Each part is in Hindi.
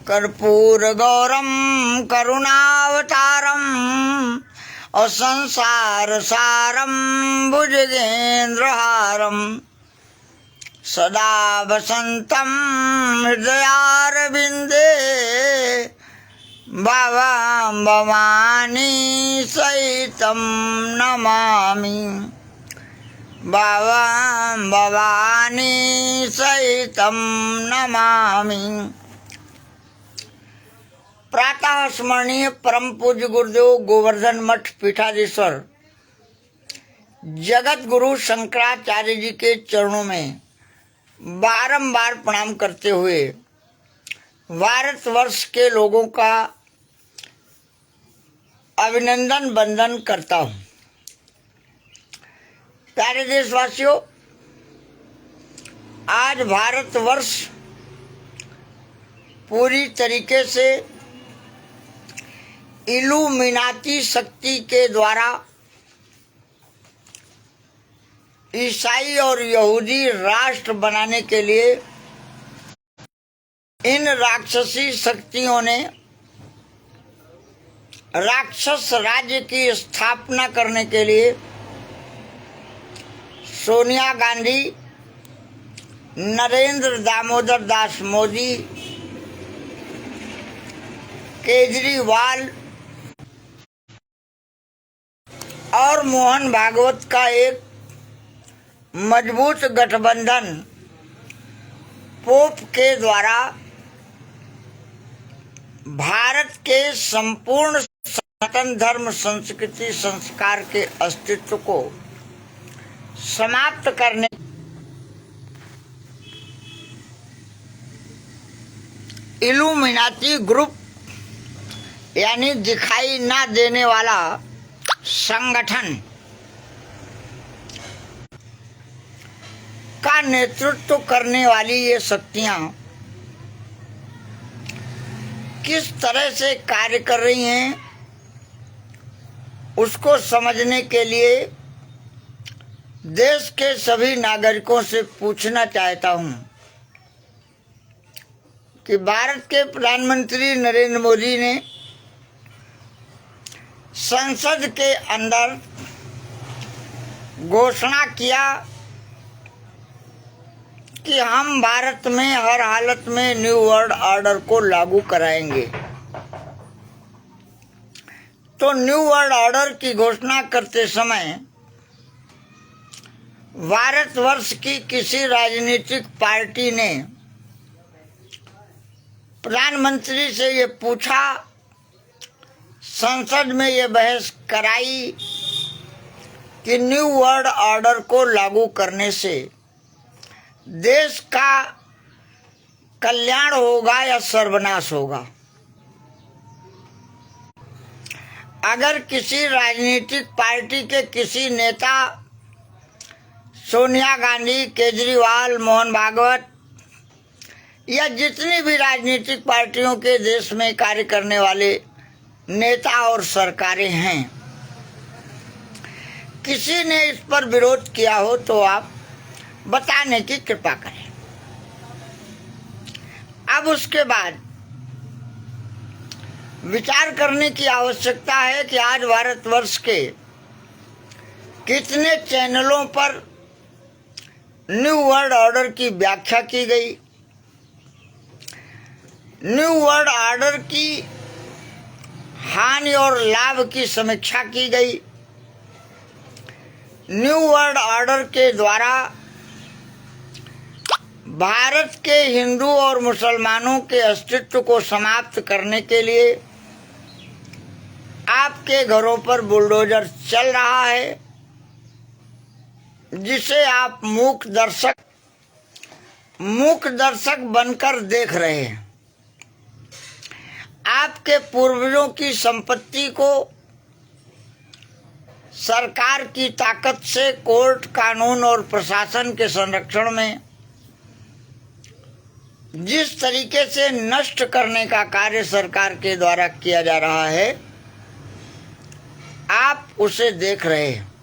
कर्पूरगौरं करुणावतारं और संसार सारं भुजगेन्द्रहारं सदा वसन्तं हृदयारविन्दे भवां भवानी सहितं नमामि भवां भवानी सहितं नमामि। प्रातः स्मरणीय परम पूज्य गुरुदेव गोवर्धन मठ पीठाधीश्वर जगत गुरु शंकराचार्य जी के चरणों में बारंबार प्रणाम करते हुए भारतवर्ष के लोगों का अभिनंदन वंदन करता हूँ। प्यारे देशवासियों, आज भारतवर्ष पूरी तरीके से इल्यूमिनाती शक्ति के द्वारा ईसाई और यहूदी राष्ट्र बनाने के लिए इन राक्षसी शक्तियों ने राक्षस राज्य की स्थापना करने के लिए सोनिया गांधी, नरेंद्र दामोदर दास मोदी, केजरीवाल और मोहन भागवत का एक मजबूत गठबंधन पोप के द्वारा भारत के संपूर्ण सनातन धर्म संस्कृति संस्कार के अस्तित्व को समाप्त करने इल्यूमिनाती ग्रुप यानी दिखाई ना देने वाला संगठन का नेतृत्व करने वाली ये शक्तियां किस तरह से कार्य कर रही हैं, उसको समझने के लिए देश के सभी नागरिकों से पूछना चाहता हूं कि भारत के प्रधानमंत्री नरेंद्र मोदी ने संसद के अंदर घोषणा किया कि हम भारत में हर हालत में न्यू वर्ल्ड ऑर्डर को लागू कराएंगे। तो न्यू वर्ल्ड ऑर्डर की घोषणा करते समय भारतवर्ष की किसी राजनीतिक पार्टी ने प्रधानमंत्री से ये पूछा, संसद में ये बहस कराई कि न्यू वर्ल्ड ऑर्डर को लागू करने से देश का कल्याण होगा या सर्वनाश होगा। अगर किसी राजनीतिक पार्टी के किसी नेता सोनिया गांधी, केजरीवाल, मोहन भागवत या जितनी भी राजनीतिक पार्टियों के देश में कार्य करने वाले नेता और सरकारें हैं, किसी ने इस पर विरोध किया हो तो आप बताने की कृपा करें। अब उसके बाद विचार करने की आवश्यकता है कि आज भारतवर्ष के कितने चैनलों पर न्यू वर्ल्ड ऑर्डर की व्याख्या की गई, न्यू वर्ल्ड ऑर्डर की हानि और लाभ की समीक्षा की गई, न्यू वर्ल्ड ऑर्डर के द्वारा भारत के हिंदू और मुसलमानों के अस्तित्व को समाप्त करने के लिए आपके घरों पर बुलडोजर चल रहा है, जिसे आप मूक दर्शक बनकर देख रहे हैं। आपके पूर्वजों की संपत्ति को सरकार की ताकत से कोर्ट, कानून और प्रशासन के संरक्षण में जिस तरीके से नष्ट करने का कार्य सरकार के द्वारा किया जा रहा है, आप उसे देख रहे हैं,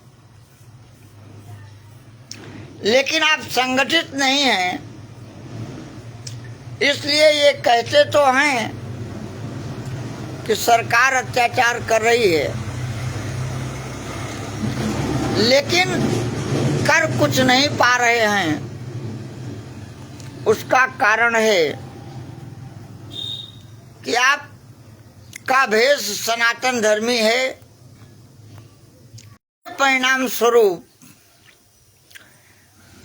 लेकिन आप संगठित नहीं हैं, इसलिए ये कहते तो हैं कि सरकार अत्याचार कर रही है, लेकिन कर कुछ नहीं पा रहे हैं। उसका कारण है कि आपका भेष सनातन धर्मी है। परिणाम स्वरूप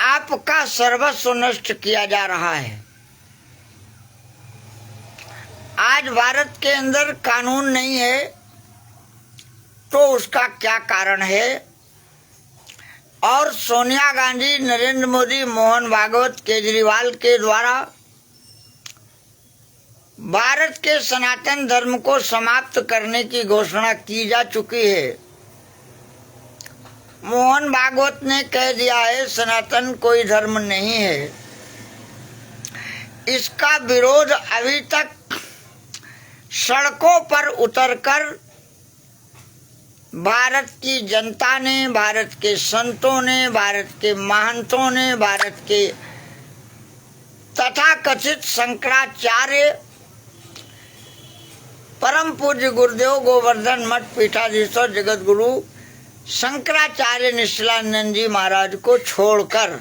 आपका सर्वस्व नष्ट किया जा रहा है। आज भारत के अंदर कानून नहीं है तो उसका क्या कारण है? और सोनिया गांधी, नरेंद्र मोदी, मोहन भागवत, केजरीवाल के द्वारा भारत के सनातन धर्म को समाप्त करने की घोषणा की जा चुकी है। मोहन भागवत ने कह दिया है सनातन कोई धर्म नहीं है। इसका विरोध अभी तक सड़कों पर उतरकर भारत की जनता ने, भारत के संतों ने, भारत के महंतों ने, भारत के तथाकथित शंकराचार्य, परम पूज्य गुरुदेव गोवर्धन मठ पीठाधीश्वर जगत गुरु शंकराचार्य निश्चलानंद जी महाराज को छोड़कर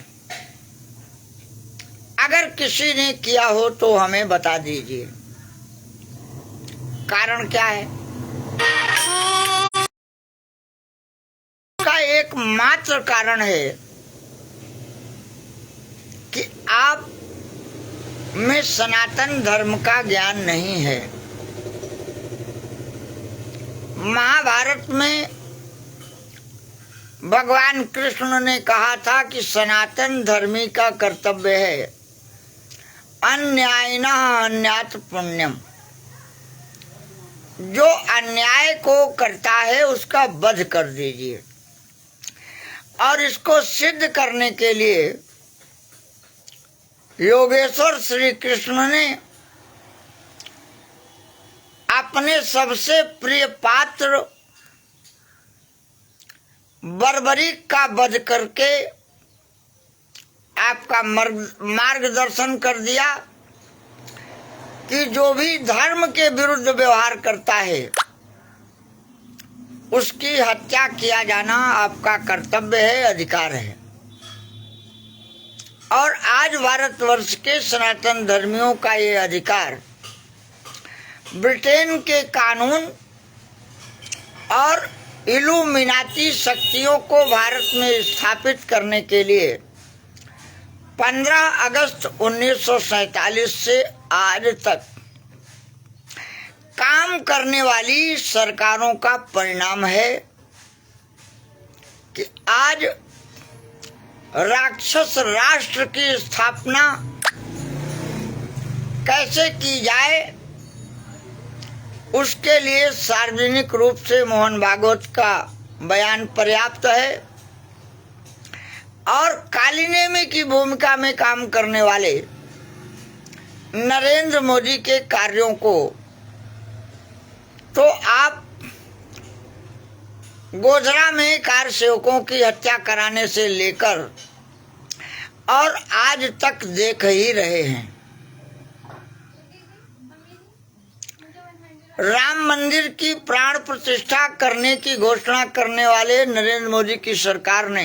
अगर किसी ने किया हो तो हमें बता दीजिए। कारण क्या है? का एकमात्र कारण है कि आप में सनातन धर्म का ज्ञान नहीं है। महाभारत में भगवान कृष्ण ने कहा था कि सनातन धर्मी का कर्तव्य है अन्यायिनः अन्यात् पुण्यम। जो अन्याय को करता है उसका वध कर दीजिए। और इसको सिद्ध करने के लिए योगेश्वर श्री कृष्ण ने अपने सबसे प्रिय पात्र बर्बरीक का वध करके आपका मार्गदर्शन कर दिया कि जो भी धर्म के विरुद्ध व्यवहार करता है उसकी हत्या किया जाना आपका कर्तव्य है, अधिकार है। और आज भारतवर्ष के सनातन धर्मियों का ये अधिकार ब्रिटेन के कानून और इल्यूमिनाती शक्तियों को भारत में स्थापित करने के लिए 15 अगस्त 1947 से आज तक काम करने वाली सरकारों का परिणाम है कि आज राक्षस राष्ट्र की स्थापना कैसे की जाए उसके लिए सार्वजनिक रूप से मोहन भागवत का बयान पर्याप्त है। और कालीनेमी की भूमिका में काम करने वाले नरेंद्र मोदी के कार्यों को तो आप गोधरा में कार सेवकों की हत्या कराने से लेकर और आज तक देख ही रहे हैं। राम मंदिर की प्राण प्रतिष्ठा करने की घोषणा करने वाले नरेंद्र मोदी की सरकार ने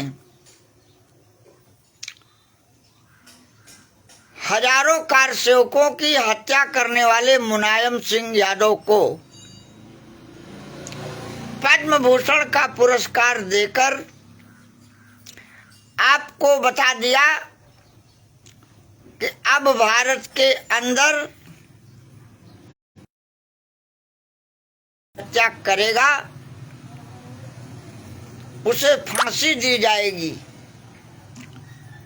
हजारों कार सेवकों की हत्या करने वाले मुलायम सिंह यादव को पद्म भूषण का पुरस्कार देकर आपको बता दिया कि अब भारत के अंदर हत्या करेगा उसे फांसी दी जाएगी।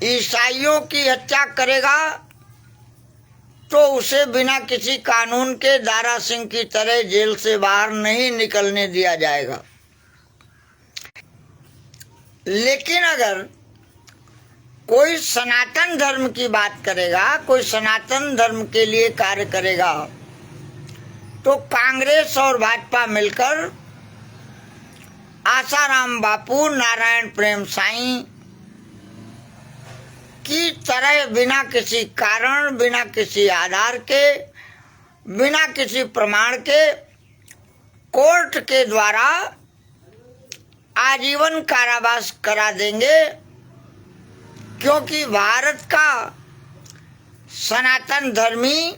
ईसाइयों की हत्या करेगा तो उसे बिना किसी कानून के दारा सिंह की तरह जेल से बाहर नहीं निकलने दिया जाएगा। लेकिन अगर कोई सनातन धर्म की बात करेगा, कोई सनातन धर्म के लिए कार्य करेगा, तो कांग्रेस और भाजपा मिलकर आसाराम बापू, नारायण प्रेम साईं, की तरह बिना किसी कारण, बिना किसी आधार के, बिना किसी प्रमाण के कोर्ट के द्वारा आजीवन कारावास करा देंगे, क्योंकि भारत का सनातन धर्मी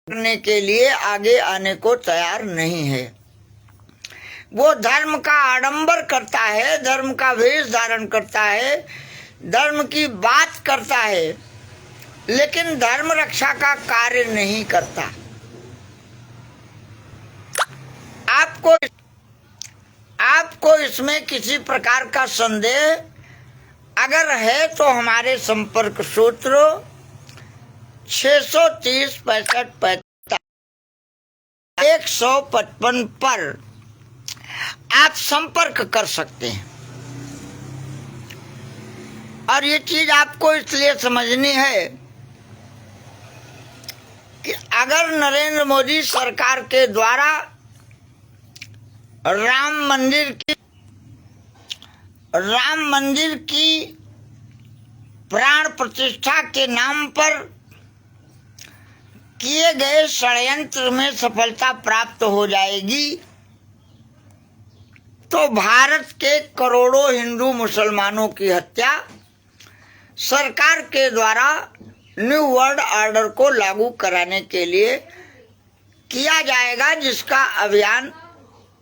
करने के लिए आगे आने को तैयार नहीं है। वो धर्म का आडंबर करता है, धर्म का वेश धारण करता है, धर्म की बात करता है, लेकिन धर्म रक्षा का कार्य नहीं करता। आपको इसमें किसी प्रकार का संदेह अगर है तो हमारे संपर्क सूत्र 630 65 45 155 पर आप संपर्क कर सकते हैं। और ये चीज आपको इसलिए समझनी है कि अगर नरेंद्र मोदी सरकार के द्वारा राम मंदिर की प्राण प्रतिष्ठा के नाम पर किए गए षड्यंत्र में सफलता प्राप्त हो जाएगी, तो भारत के करोड़ों हिंदू मुसलमानों की हत्या सरकार के द्वारा न्यू वर्ल्ड ऑर्डर को लागू कराने के लिए किया जाएगा, जिसका अभियान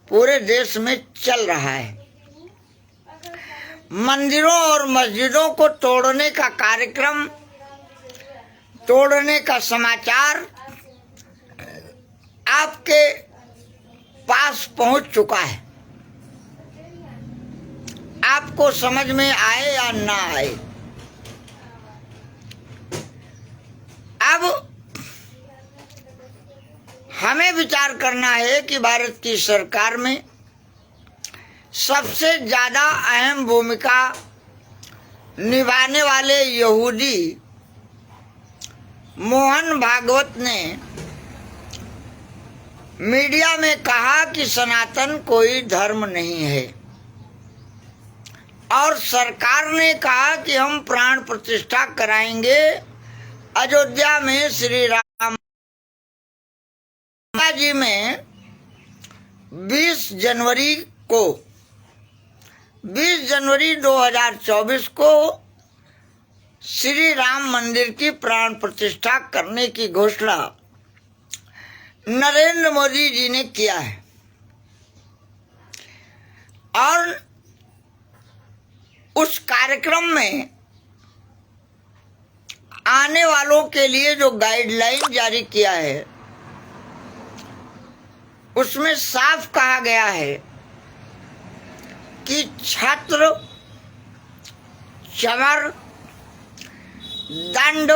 पूरे देश में चल रहा है। मंदिरों और मस्जिदों को तोड़ने का कार्यक्रम, तोड़ने का समाचार आपके पास पहुंच चुका है। आपको समझ में आए या ना आए, अब हमें विचार करना है कि भारत की सरकार में सबसे ज्यादा अहम भूमिका निभाने वाले यहूदी मोहन भागवत ने मीडिया में कहा कि सनातन कोई धर्म नहीं है, और सरकार ने कहा कि हम प्राण प्रतिष्ठा कराएंगे अयोध्या में श्री राम जी में 20 जनवरी 2024 को श्री राम मंदिर की प्राण प्रतिष्ठा करने की घोषणा नरेंद्र मोदी जी ने किया है। और उस कार्यक्रम में आने वालों के लिए जो गाइडलाइन जारी किया है, उसमें साफ कहा गया है कि छत्र, चमर, दंड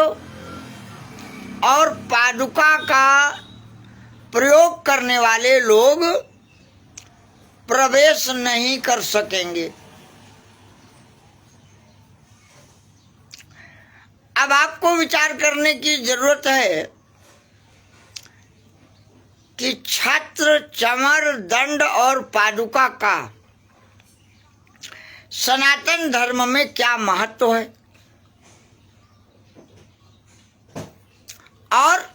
और पादुका का प्रयोग करने वाले लोग प्रवेश नहीं कर सकेंगे। अब आपको विचार करने की जरूरत है कि छत्र, चमर, दंड और पादुका का सनातन धर्म में क्या महत्व है, और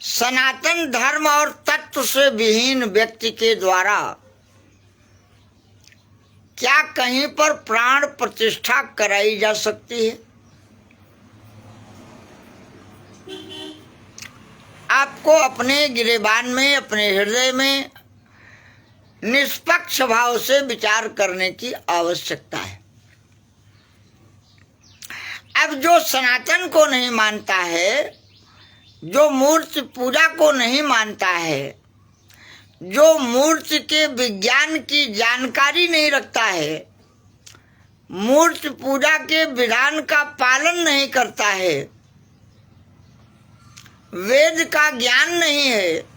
सनातन धर्म और तत्व से विहीन व्यक्ति के द्वारा क्या कहीं पर प्राण प्रतिष्ठा कराई जा सकती है। आपको अपने गिरेबान में, अपने हृदय में निष्पक्ष भाव से विचार करने की आवश्यकता है। अब जो सनातन को नहीं मानता है, जो मूर्ति पूजा को नहीं मानता है, जो मूर्ति के विज्ञान की जानकारी नहीं रखता है, मूर्ति पूजा के विधान का पालन नहीं करता है, वेद का ज्ञान नहीं है,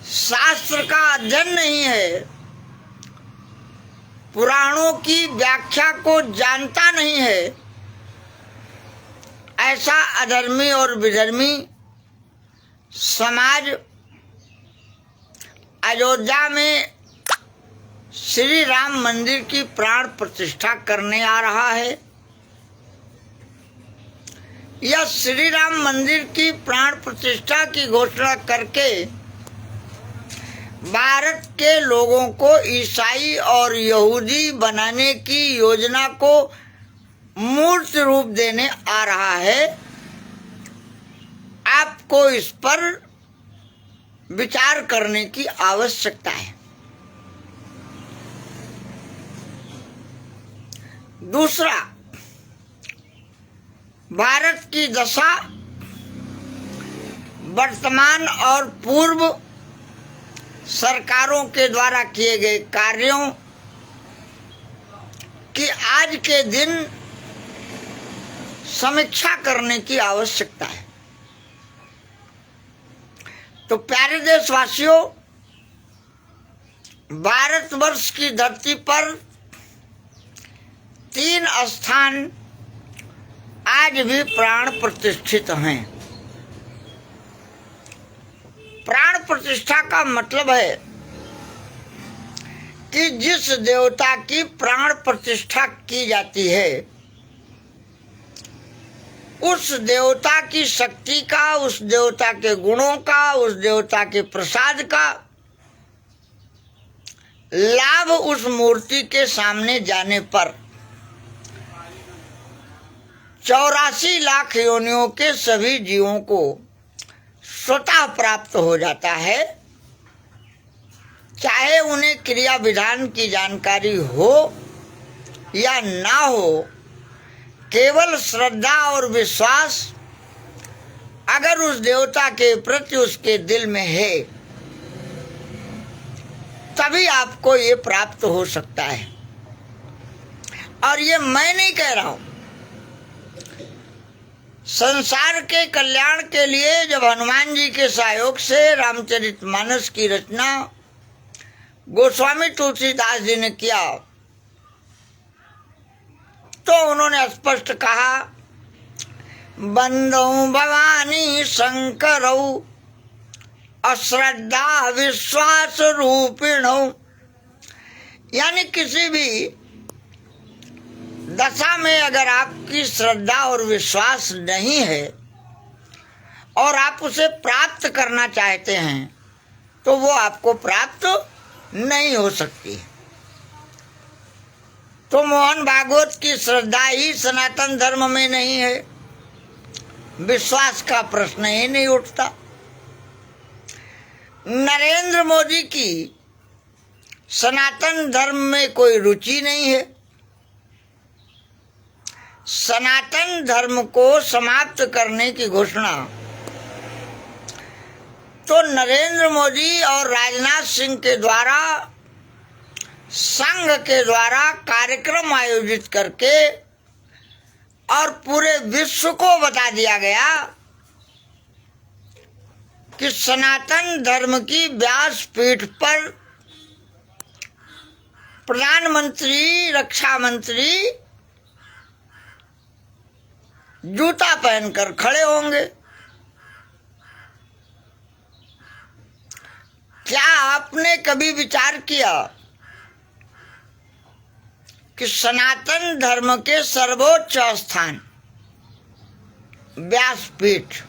शास्त्र का अध्ययन नहीं है, पुराणों की व्याख्या को जानता नहीं है, ऐसा अधर्मी और विधर्मी समाज अयोध्या में श्री राम मंदिर की प्राण प्रतिष्ठा करने आ रहा है, या श्री राम मंदिर की प्राण प्रतिष्ठा की घोषणा करके भारत के लोगों को ईसाई और यहूदी बनाने की योजना को मूर्त रूप देने आ रहा है। आपको इस पर विचार करने की आवश्यकता है। दूसरा, भारत की दशा वर्तमान और पूर्व सरकारों के द्वारा किए गए कार्यों की आज के दिन समीक्षा करने की आवश्यकता है। तो प्यारे देशवासियों, भारतवर्ष की धरती पर 3 स्थान आज भी प्राण प्रतिष्ठित हैं। प्राण प्रतिष्ठा का मतलब है कि जिस देवता की प्राण प्रतिष्ठा की जाती है उस देवता की शक्ति का, उस देवता के गुणों का, उस देवता के प्रसाद का लाभ उस मूर्ति के सामने जाने पर 84 लाख योनियों के सभी जीवों को स्वतः प्राप्त हो जाता है, चाहे उन्हें क्रिया विधान की जानकारी हो या ना हो। केवल श्रद्धा और विश्वास अगर उस देवता के प्रति उसके दिल में है तभी आपको ये प्राप्त हो सकता है। और ये मैं नहीं कह रहा हूं, संसार के कल्याण के लिए जब हनुमान जी के सहयोग से रामचरितमानस की रचना गोस्वामी तुलसीदास जी ने किया तो उन्होंने स्पष्ट कहा, बंदौ भवानी शंकरौ अश्रद्धा विश्वास रूपिणौ। यानी किसी भी दशा में अगर आपकी श्रद्धा और विश्वास नहीं है और आप उसे प्राप्त करना चाहते हैं तो वो आपको प्राप्त नहीं हो सकती। तो मोहन भागवत की श्रद्धा ही सनातन धर्म में नहीं है, विश्वास का प्रश्न ही नहीं उठता। नरेंद्र मोदी की सनातन धर्म में कोई रुचि नहीं है। सनातन धर्म को समाप्त करने की घोषणा तो नरेंद्र मोदी और राजनाथ सिंह के द्वारा, संघ के द्वारा कार्यक्रम आयोजित करके और पूरे विश्व को बता दिया गया कि सनातन धर्म की व्यासपीठ पर प्रधानमंत्री, रक्षा मंत्री जूता पहनकर खड़े होंगे। क्या आपने कभी विचार किया कि सनातन धर्म के सर्वोच्च स्थान व्यासपीठ,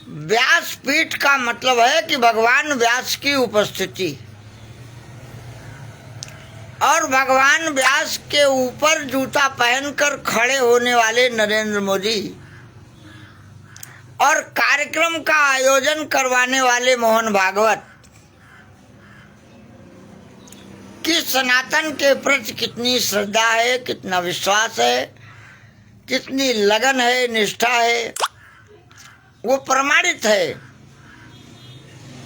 व्यासपीठ का मतलब है कि भगवान व्यास की उपस्थिति, और भगवान व्यास के ऊपर जूता पहनकर खड़े होने वाले नरेंद्र मोदी और कार्यक्रम का आयोजन करवाने वाले मोहन भागवत कि सनातन के प्रति कितनी श्रद्धा है, कितना विश्वास है, कितनी लगन है, निष्ठा है, वो प्रमाणित है।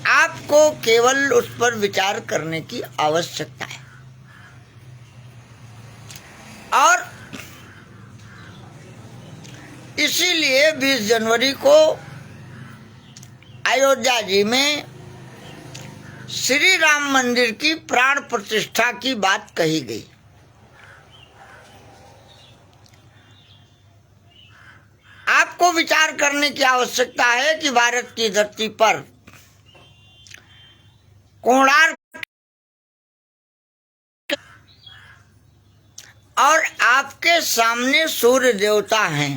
आपको केवल उस पर विचार करने की आवश्यकता है। और इसीलिए 20 जनवरी को अयोध्या जी में श्री राम मंदिर की प्राण प्रतिष्ठा की बात कही गई। आपको विचार करने की आवश्यकता है कि भारत की धरती पर कोणार्क सामने सूर्य देवता हैं।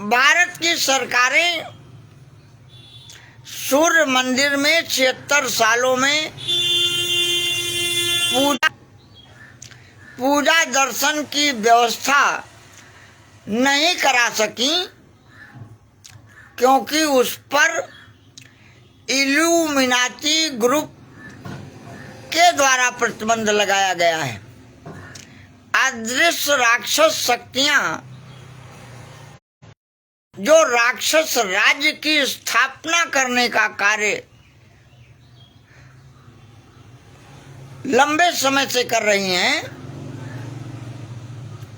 भारत की सरकारें सूर्य मंदिर में 76 सालों में पूजा दर्शन की व्यवस्था नहीं करा सकी, क्योंकि उस पर इल्यूमिनाती ग्रुप के द्वारा प्रतिबंध लगाया गया है। अदृश्य राक्षस शक्तियां जो राक्षस राज्य की स्थापना करने का कार्य लंबे समय से कर रही हैं,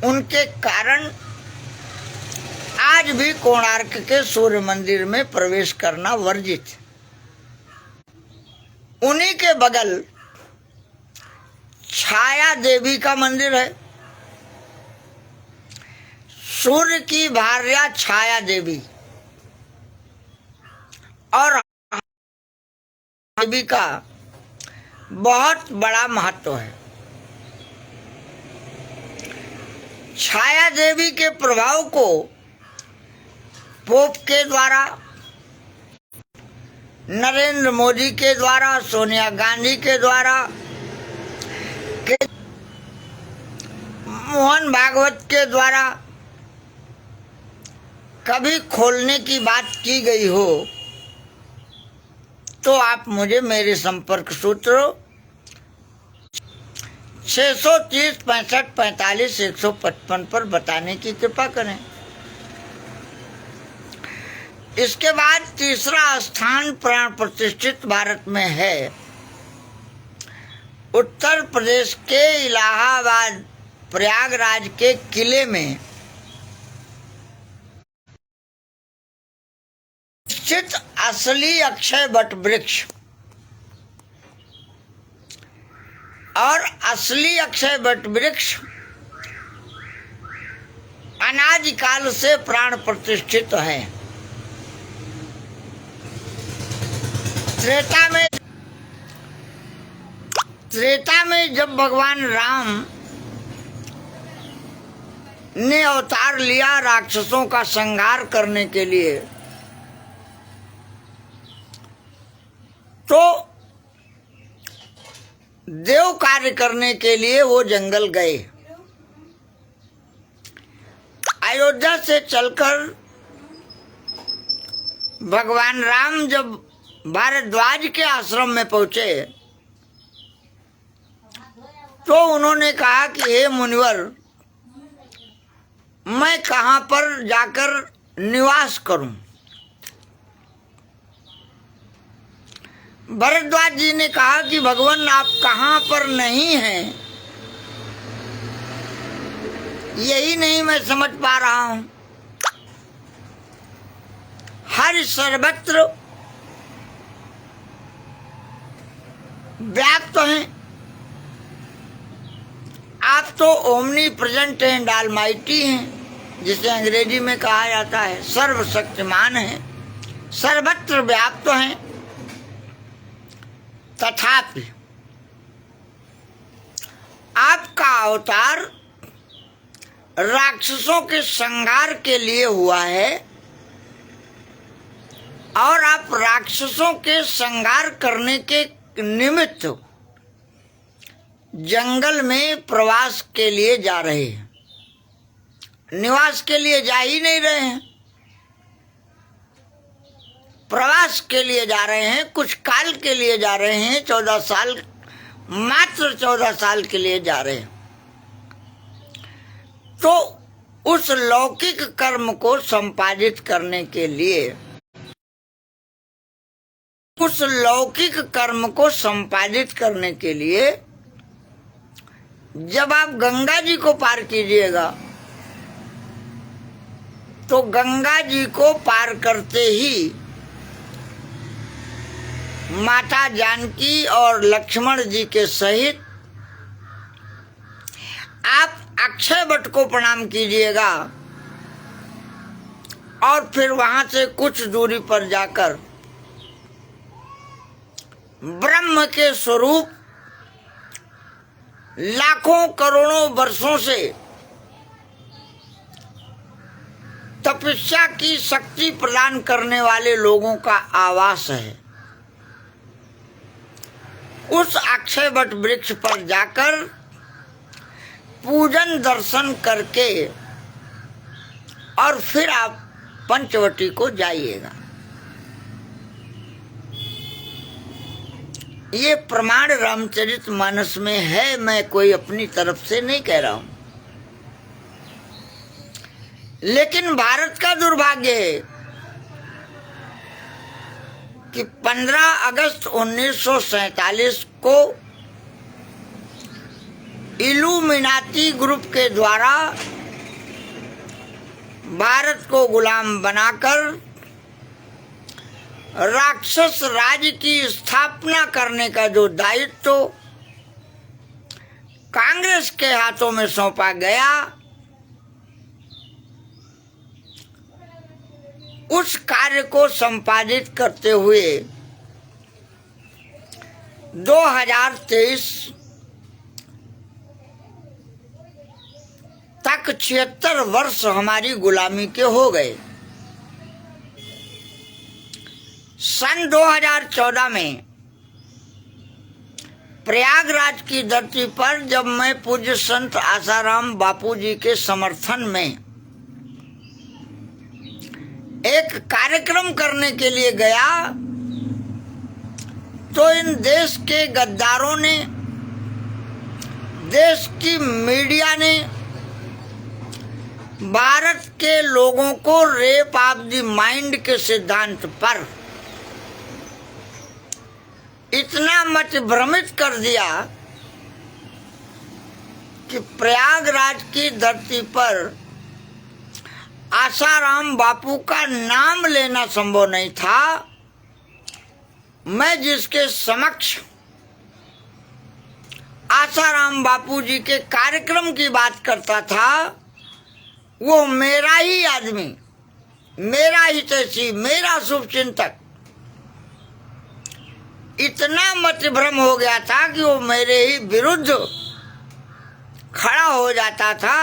उनके कारण आज भी कोणार्क के सूर्य मंदिर में प्रवेश करना वर्जित है। उन्हीं के बगल छाया देवी का मंदिर है। सूर्य की भार्या छाया देवी और देवी का बहुत बड़ा महत्व है। छाया देवी के प्रभाव को पोप के द्वारा, नरेंद्र मोदी के द्वारा, सोनिया गांधी के द्वारा, मोहन भागवत के द्वारा कभी खोलने की बात की गई हो तो आप मुझे मेरे संपर्क सूत्र 630 65 45 155 पर बताने की कृपा करें। इसके बाद तीसरा स्थान प्राण प्रतिष्ठित भारत में है। उत्तर प्रदेश के इलाहाबाद प्रयागराज के किले में स्थित असली अक्षय वट वृक्ष और असली अक्षय वट वृक्ष अनादि काल से प्राण प्रतिष्ठित है। त्रेता में जब भगवान राम ने अवतार लिया राक्षसों का संहार करने के लिए, तो देव कार्य करने के लिए वो जंगल गए। अयोध्या से चलकर भगवान राम जब भारद्वाज के आश्रम में पहुंचे तो उन्होंने कहा कि हे मुनिवर, मैं कहाँ पर जाकर निवास करूं? भरद्वाज जी ने कहा कि भगवान आप कहाँ पर नहीं हैं, यही नहीं मैं समझ पा रहा हूं। हर सर्वत्र व्याप्त हैं, आप तो ओमनी प्रेजेंट एंड ऑलमाइटी हैं, जिसे अंग्रेजी में कहा जाता है सर्वशक्तिमान हैं, सर्वत्र व्याप्त हैं। तथापि आपका अवतार राक्षसों के संहार के लिए हुआ है और आप राक्षसों के संहार करने के निमित्त जंगल में प्रवास के लिए जा रहे हैं, निवास के लिए जा ही नहीं रहे हैं, प्रवास के लिए जा रहे हैं, कुछ काल के लिए जा रहे हैं, 14 साल, मात्र 14 साल के लिए जा रहे हैं। तो उस लौकिक कर्म को संपादित करने के लिए, उस लौकिक कर्म को संपादित करने के लिए जब आप गंगा जी को पार कीजिएगा तो गंगा जी को पार करते ही माता जानकी और लक्ष्मण जी के सहित आप अक्षय वट को प्रणाम कीजिएगा और फिर वहां से कुछ दूरी पर जाकर ब्रह्म के स्वरूप लाखों करोड़ों वर्षों से तपस्या की शक्ति प्रदान करने वाले लोगों का आवास है। उस अक्षय वट वृक्ष पर जाकर पूजन दर्शन करके और फिर आप पंचवटी को जाइएगा। ये प्रमाण रामचरितमानस में है, मैं कोई अपनी तरफ से नहीं कह रहा हूं। लेकिन भारत का दुर्भाग्य है कि 15 अगस्त 1947 को इल्यूमिनाती ग्रुप के द्वारा भारत को गुलाम बनाकर राक्षस राज्य की स्थापना करने का जो दायित्व कांग्रेस के हाथों में सौंपा गया, उस कार्य को संपादित करते हुए 2023 तक 76 वर्ष हमारी गुलामी के हो गए। सन 2014 में प्रयागराज की धरती पर जब मैं पूज्य संत आसाराम बापू जी के समर्थन में एक कार्यक्रम करने के लिए गया, तो इन देश के गद्दारों ने, देश की मीडिया ने भारत के लोगों को रेप ऑफ द माइंड के सिद्धांत पर इतना मत भ्रमित कर दिया कि प्रयागराज की धरती पर आसाराम बापू का नाम लेना संभव नहीं था। मैं जिसके समक्ष आसाराम बापू जी के कार्यक्रम की बात करता था, वो मेरा ही आदमी, मेरा हितैषी, मेरा शुभचिंतक इतना मतभ्रम हो गया था कि वो मेरे ही विरुद्ध खड़ा हो जाता था,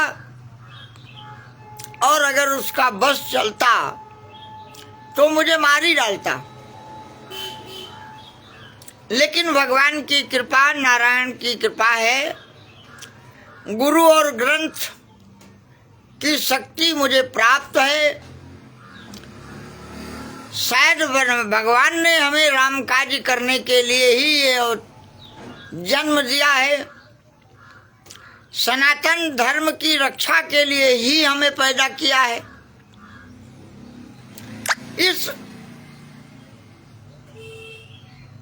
और अगर उसका बस चलता तो मुझे मार ही डालता। लेकिन भगवान की कृपा, नारायण की कृपा है, गुरु और ग्रंथ की शक्ति मुझे प्राप्त है। शायद भगवान ने हमें राम काज करने के लिए ही ये जन्म दिया है, सनातन धर्म की रक्षा के लिए ही हमें पैदा किया है। इस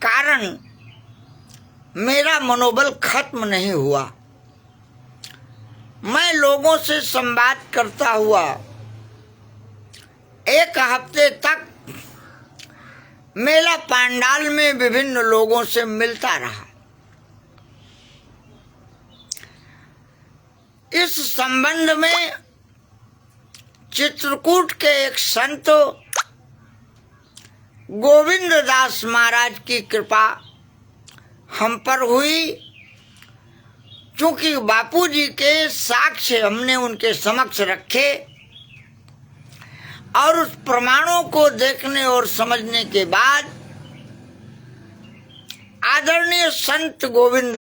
कारण मेरा मनोबल खत्म नहीं हुआ। मैं लोगों से संवाद करता हुआ एक हफ्ते तक मेला पंडाल में विभिन्न लोगों से मिलता रहा। इस संबंध में चित्रकूट के एक संत गोविंद दास महाराज की कृपा हम पर हुई। क्योंकि बापूजी के साक्ष्य हमने उनके समक्ष रखे और उस प्रमाणों को देखने और समझने के बाद आदरणीय संत गोविंद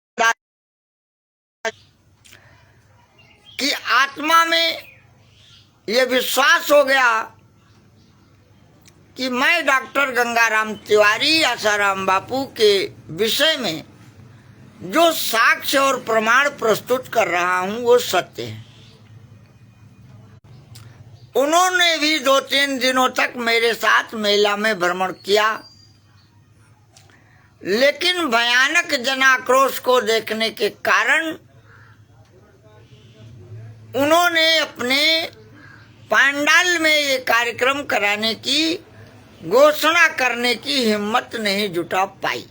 की आत्मा में यह विश्वास हो गया कि मैं डॉक्टर गंगाराम तिवारी आसाराम बापू के विषय में जो साक्ष्य और प्रमाण प्रस्तुत कर रहा हूं वो सत्य है। उन्होंने भी 2-3 दिनों तक मेरे साथ मेला में भ्रमण किया, लेकिन भयानक जनाक्रोश को देखने के कारण उन्होंने अपने पंडाल में ये कार्यक्रम कराने की घोषणा करने की हिम्मत नहीं जुटा पाई।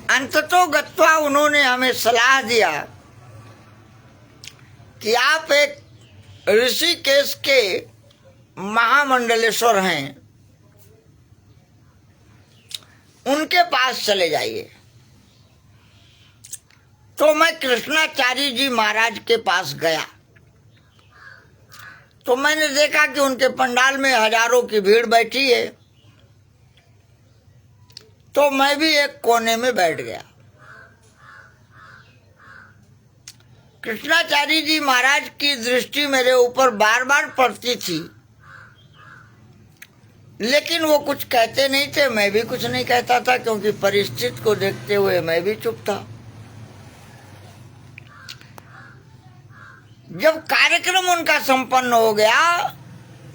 अंततोगत्वा उन्होंने हमें सलाह दिया कि आप एक ऋषिकेश के महामंडलेश्वर हैं, उनके पास चले जाइए। तो मैं कृष्णाचार्य जी महाराज के पास गया तो मैंने देखा कि उनके पंडाल में हजारों की भीड़ बैठी है। तो मैं भी एक कोने में बैठ गया। कृष्णाचार्य जी महाराज की दृष्टि मेरे ऊपर बार बार पड़ती थी, लेकिन वो कुछ कहते नहीं थे, मैं भी कुछ नहीं कहता था, क्योंकि परिस्थिति को देखते हुए मैं भी चुप था। जब कार्यक्रम उनका संपन्न हो गया,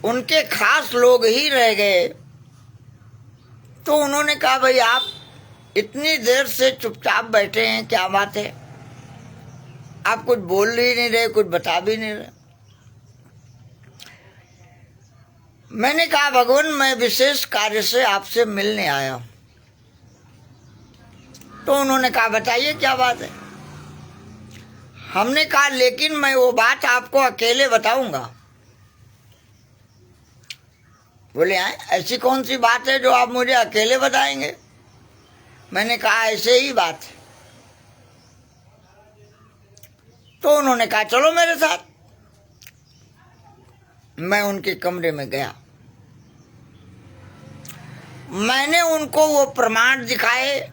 उनके खास लोग ही रह गए, तो उन्होंने कहा, भाई आप इतनी देर से चुपचाप बैठे हैं, क्या बात है? आप कुछ बोल ही नहीं रहे, कुछ बता भी नहीं रहे। मैंने कहा, भगवान मैं विशेष कार्य से आपसे मिलने आया हूं। तो उन्होंने कहा, बताइए क्या बात है? हमने कहा, लेकिन मैं वो बात आपको अकेले बताऊंगा। बोले, ऐसी कौन सी बात है जो आप मुझे अकेले बताएंगे? मैंने कहा, ऐसे ही बात है। तो उन्होंने कहा, चलो मेरे साथ। मैं उनके कमरे में गया। मैंने उनको वो प्रमाण दिखाए,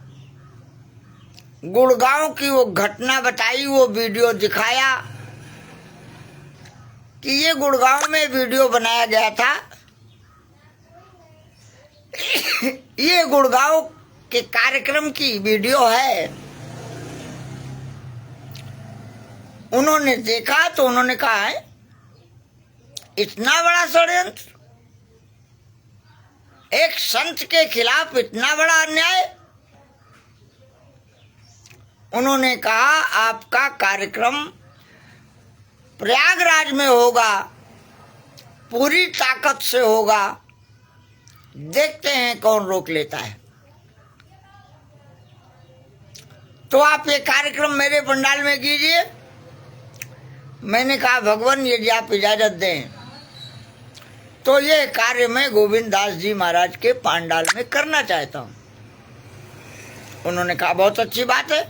गुड़गांव की वो घटना बताई, वो वीडियो दिखाया कि ये गुड़गांव में वीडियो बनाया गया था। ये गुड़गांव के कार्यक्रम की वीडियो है। उन्होंने देखा तो उन्होंने कहा, है इतना बड़ा षड्यंत्र, एक संत के खिलाफ इतना बड़ा अन्याय। उन्होंने कहा, आपका कार्यक्रम प्रयागराज में होगा, पूरी ताकत से होगा, देखते हैं कौन रोक लेता है। तो आप ये कार्यक्रम मेरे पंडाल में कीजिए। मैंने कहा, भगवान यदि आप इजाजत दें तो ये कार्य मैं गोविंद दास जी महाराज के पंडाल में करना चाहता हूं। उन्होंने कहा, बहुत अच्छी बात है।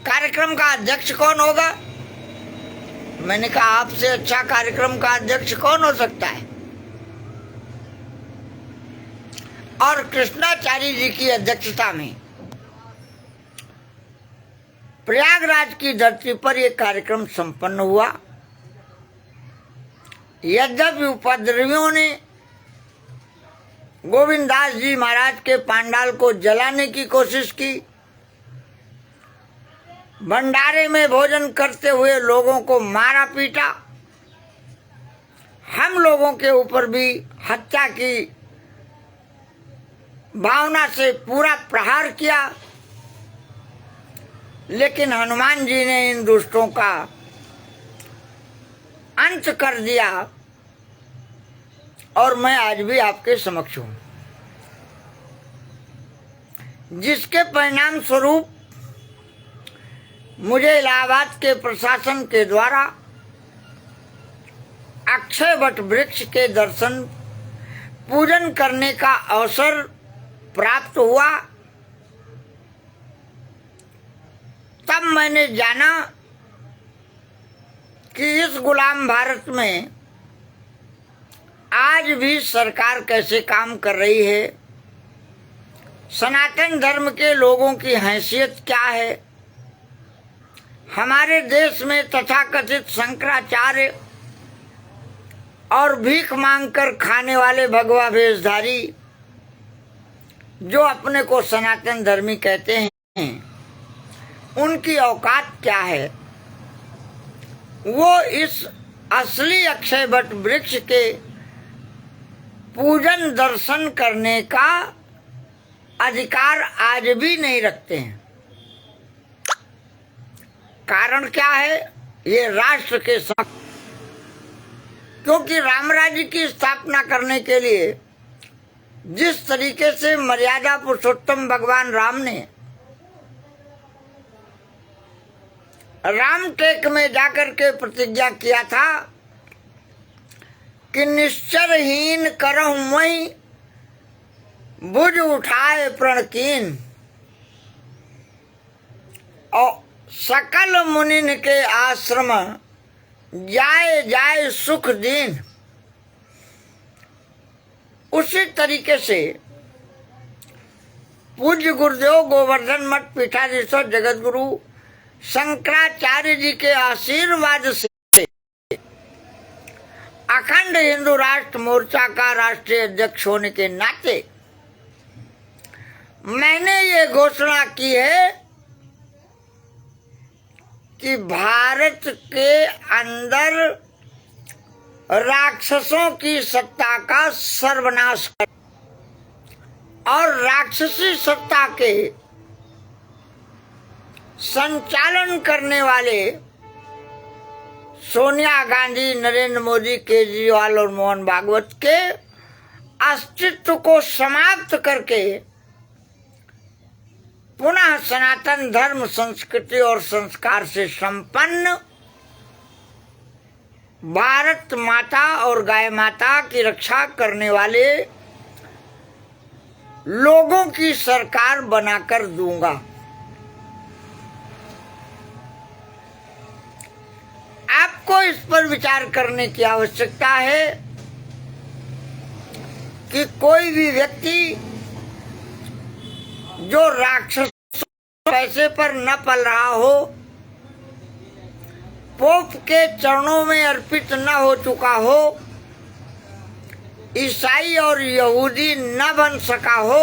कार्यक्रम का अध्यक्ष कौन होगा? मैंने कहा, आपसे अच्छा कार्यक्रम का अध्यक्ष कौन हो सकता है? और कृष्णाचार्य जी की अध्यक्षता में प्रयागराज की धरती पर यह कार्यक्रम संपन्न हुआ। यद्यपि उपद्रवियों ने गोविंद दास जी महाराज के पंडाल को जलाने की कोशिश की, भंडारे में भोजन करते हुए लोगों को मारा पीटा, हम लोगों के ऊपर भी हत्या की भावना से पूरा प्रहार किया, लेकिन हनुमान जी ने इन दुष्टों का अंत कर दिया और मैं आज भी आपके समक्ष हूं, जिसके परिणाम स्वरूप मुझे इलाहाबाद के प्रशासन के द्वारा अक्षय वट वृक्ष के दर्शन पूजन करने का अवसर प्राप्त हुआ। तब मैंने जाना कि इस गुलाम भारत में आज भी सरकार कैसे काम कर रही है, सनातन धर्म के लोगों की हैसियत क्या है, हमारे देश में तथाकथित शंकराचार्य और भीख मांगकर खाने वाले भगवा वेशधारी जो अपने को सनातन धर्मी कहते हैं, उनकी औकात क्या है। वो इस असली अक्षय वट वृक्ष के पूजन दर्शन करने का अधिकार आज भी नहीं रखते हैं। कारण क्या है? ये राष्ट्र के साथ, क्योंकि राम राज्य की स्थापना करने के लिए जिस तरीके से मर्यादा पुरुषोत्तम भगवान राम ने राम टेक में जाकर के प्रतिज्ञा किया था कि निश्चरहीन करहूं मैं बुझ उठाए प्रणकीन और सकल मुनिन के आश्रम जाए जाए सुख दीन। उसी तरीके से पूज्य गुरुदेव गोवर्धन मठ पीठाधीश्वर जगत गुरु शंकराचार्य जी के आशीर्वाद से अखंड हिंदू राष्ट्र मोर्चा का राष्ट्रीय अध्यक्ष होने के नाते मैंने ये घोषणा की है कि भारत के अंदर राक्षसों की सत्ता का सर्वनाश कर और राक्षसी सत्ता के संचालन करने वाले सोनिया गांधी, नरेंद्र मोदी, केजरीवाल और मोहन भागवत के अस्तित्व को समाप्त करके पुनः सनातन धर्म, संस्कृति और संस्कार से संपन्न भारत माता और गाय माता की रक्षा करने वाले लोगों की सरकार बनाकर दूंगा। आपको इस पर विचार करने की आवश्यकता है कि कोई भी व्यक्ति जो राक्षस पैसे पर न पल रहा हो, पोप के चरणों में अर्पित न हो चुका हो, ईसाई और यहूदी न बन सका हो,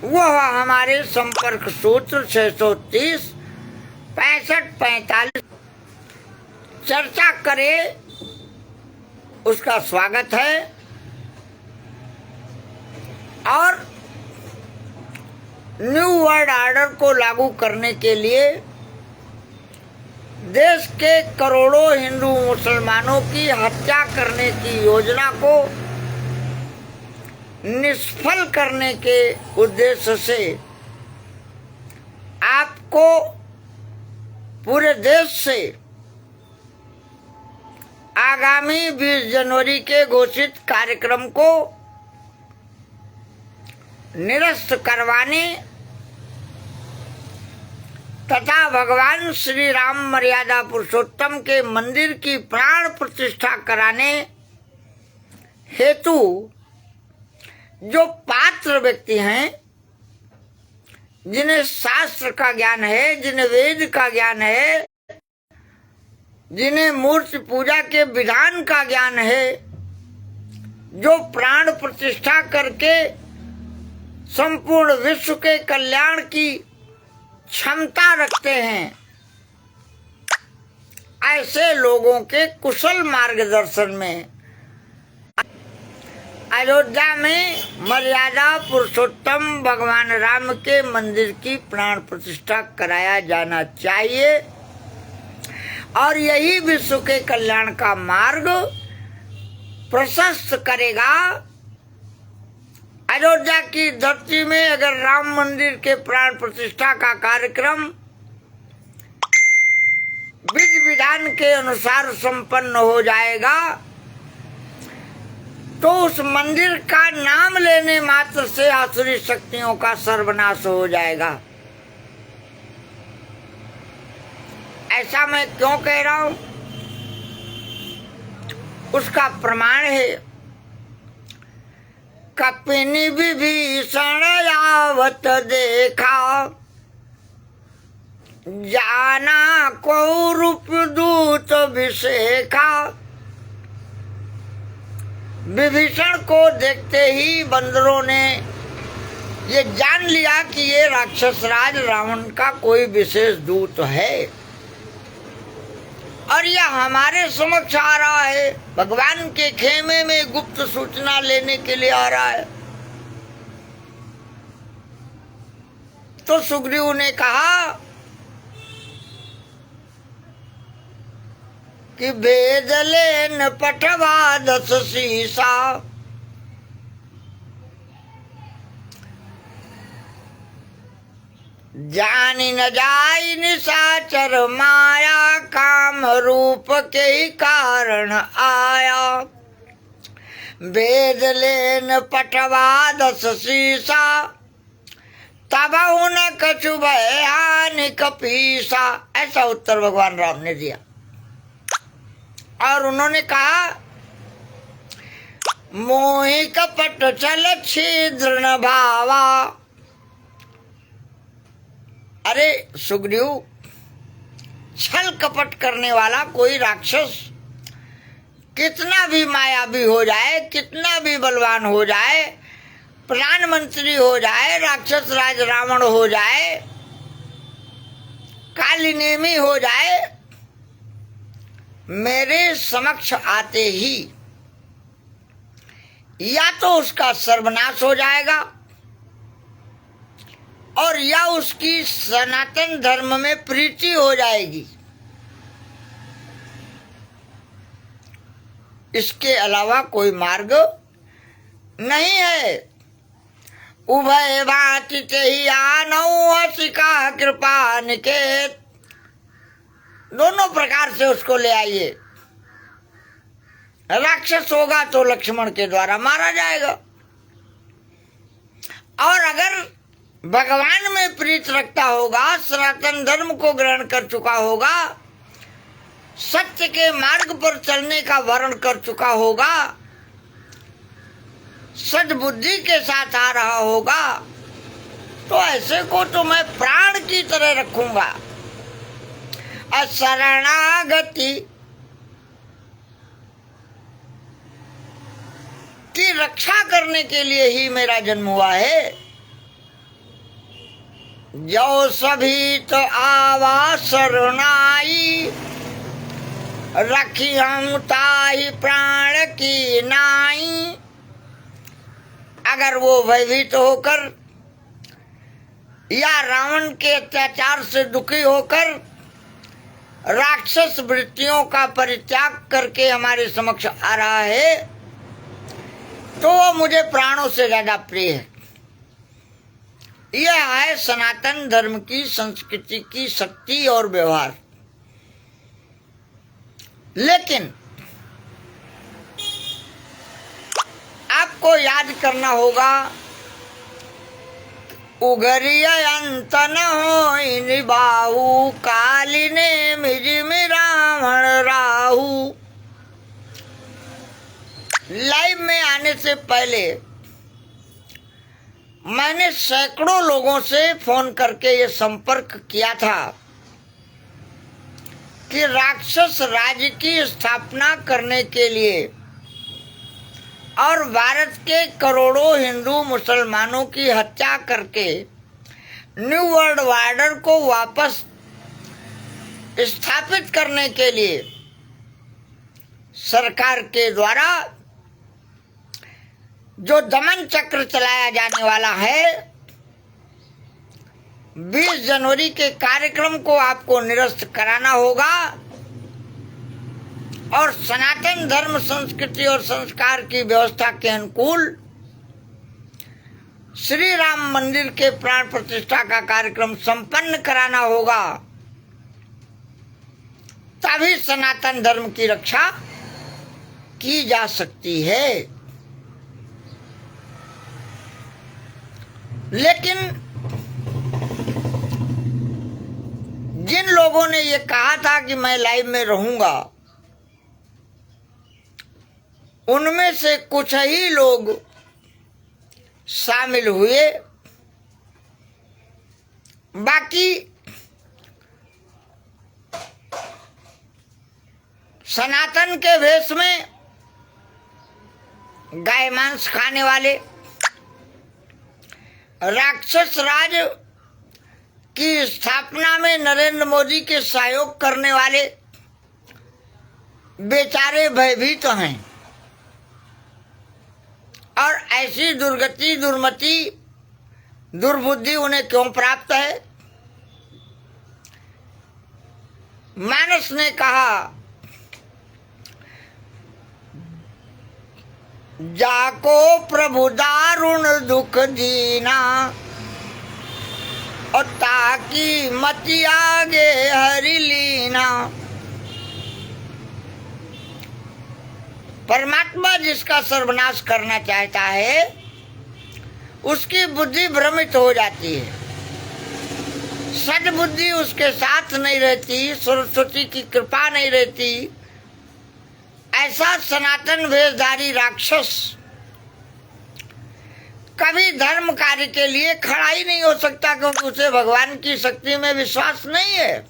वह हमारे संपर्क सूत्र 630 65 45 चर्चा करे, उसका स्वागत है। और न्यू वर्ल्ड ऑर्डर को लागू करने के लिए देश के करोड़ों हिंदू मुसलमानों की हत्या करने की योजना को निष्फल करने के उद्देश्य से आपको पूरे देश से आगामी 20 जनवरी के घोषित कार्यक्रम को निरस्त करवाने तथा भगवान श्री राम मर्यादा पुरुषोत्तम के मंदिर की प्राण प्रतिष्ठा कराने हेतु जो पात्र व्यक्ति हैं, जिन्हें शास्त्र का ज्ञान है, जिन्हें वेद का ज्ञान है, जिन्हें मूर्ति पूजा के विधान का ज्ञान है, जो प्राण प्रतिष्ठा करके संपूर्ण विश्व के कल्याण की क्षमता रखते हैं, ऐसे लोगों के कुशल मार्गदर्शन में अयोध्या में मर्यादा पुरुषोत्तम भगवान राम के मंदिर की प्राण प्रतिष्ठा कराया जाना चाहिए और यही विश्व के कल्याण का मार्ग प्रशस्त करेगा। अयोध्या की धरती में अगर राम मंदिर के प्राण प्रतिष्ठा का कार्यक्रम विधि विधान के अनुसार संपन्न हो जाएगा तो उस मंदिर का नाम लेने मात्र से आसुरी शक्तियों का सर्वनाश हो जाएगा। ऐसा मैं क्यों कह रहा हूं? उसका प्रमाण है कपिनी विभीषण आवत देखा, जाना को रूप दूत विषेखा। विभीषण को देखते ही बंदरों ने ये जान लिया कि ये राक्षस राज रावण का कोई विशेष दूत है और यह हमारे समक्ष आ रहा है, भगवान के खेमे में गुप्त सूचना लेने के लिए आ रहा है। तो सुग्रीव ने कहा कि भेद लेन पठवा 10 सीसा, जानी न जाई निशाचर माया, काम रूप के ही कारण आया। भेद लेन पटवा 10 शीसा, तब उन कछु भय हानि कपीसा। ऐसा उत्तर भगवान राम ने दिया। और उन्होंने कहा, मोहि कपट चल छिद्र न भावा। अरे सुग्रीव, छल कपट करने वाला कोई राक्षस कितना भी मायावी हो जाए, कितना भी बलवान हो जाए, प्रधानमंत्री हो जाए, राक्षस राज रावण हो जाए, काली नेमी हो जाए, मेरे समक्ष आते ही या तो उसका सर्वनाश हो जाएगा और या उसकी सनातन धर्म में प्रीति हो जाएगी। इसके अलावा कोई मार्ग नहीं है। उभय भांति ही आनऊ हसिका कृपा निकेत। दोनों प्रकार से उसको ले आइए। राक्षस होगा तो लक्ष्मण के द्वारा मारा जाएगा, और अगर भगवान में प्रीत रखता होगा, सनातन धर्म को ग्रहण कर चुका होगा, सत्य के मार्ग पर चलने का वर्ण कर चुका होगा, सद्बुद्धि के साथ आ रहा होगा, तो ऐसे को तो मैं प्राण की तरह रखूंगा। अशरणागति की रक्षा करने के लिए ही मेरा जन्म हुआ है। जो सभी तो आवा शरणाई, रखी हम ताही प्राण की नाई। अगर वो भयभीत होकर या रावण के अत्याचार से दुखी होकर राक्षस वृत्तियों का परित्याग करके हमारे समक्ष आ रहा है, तो वो मुझे प्राणों से ज्यादा प्रिय है। यह है सनातन धर्म की संस्कृति की शक्ति और व्यवहार। लेकिन आपको याद करना होगा, उगरिय अंत न होई निभाऊ, कालिने मिज में रावण राहु। लाइव में आने से पहले मैंने सैकड़ों लोगों से फोन करके ये संपर्क किया था कि राक्षस राज्य की स्थापना करने के लिए और भारत के करोड़ों हिंदू मुसलमानों की हत्या करके न्यू वर्ल्ड ऑर्डर को वापस स्थापित करने के लिए सरकार के द्वारा जो दमन चक्र चलाया जाने वाला है, 20 जनवरी के कार्यक्रम को आपको निरस्त कराना होगा और सनातन धर्म, संस्कृति और संस्कार की व्यवस्था के अनुकूल श्री राम मंदिर के प्राण प्रतिष्ठा का कार्यक्रम संपन्न कराना होगा। तभी सनातन धर्म की रक्षा की जा सकती है। लेकिन जिन लोगों ने ये कहा था कि मैं लाइव में रहूंगा, उनमें से कुछ ही लोग शामिल हुए, बाकी सनातन के वेश में गाय मांस खाने वाले, राक्षस राज की स्थापना में नरेंद्र मोदी के सहयोग करने वाले बेचारे भयभीत हैं। और ऐसी दुर्गति, दुर्मति, दुर्बुद्धि उन्हें क्यों प्राप्त है? मानस ने कहा, जाको प्रभु दारुण दुख दीना, और ताकि मति आगे हरि लीना। परमात्मा जिसका सर्वनाश करना चाहता है उसकी बुद्धि भ्रमित हो जाती है, सद्बुद्धि उसके साथ नहीं रहती, सरस्वती की कृपा नहीं रहती। ऐसा सनातन वेशधारी राक्षस कभी धर्म कार्य के लिए खड़ा ही नहीं हो सकता, क्योंकि उसे भगवान की शक्ति में विश्वास नहीं है,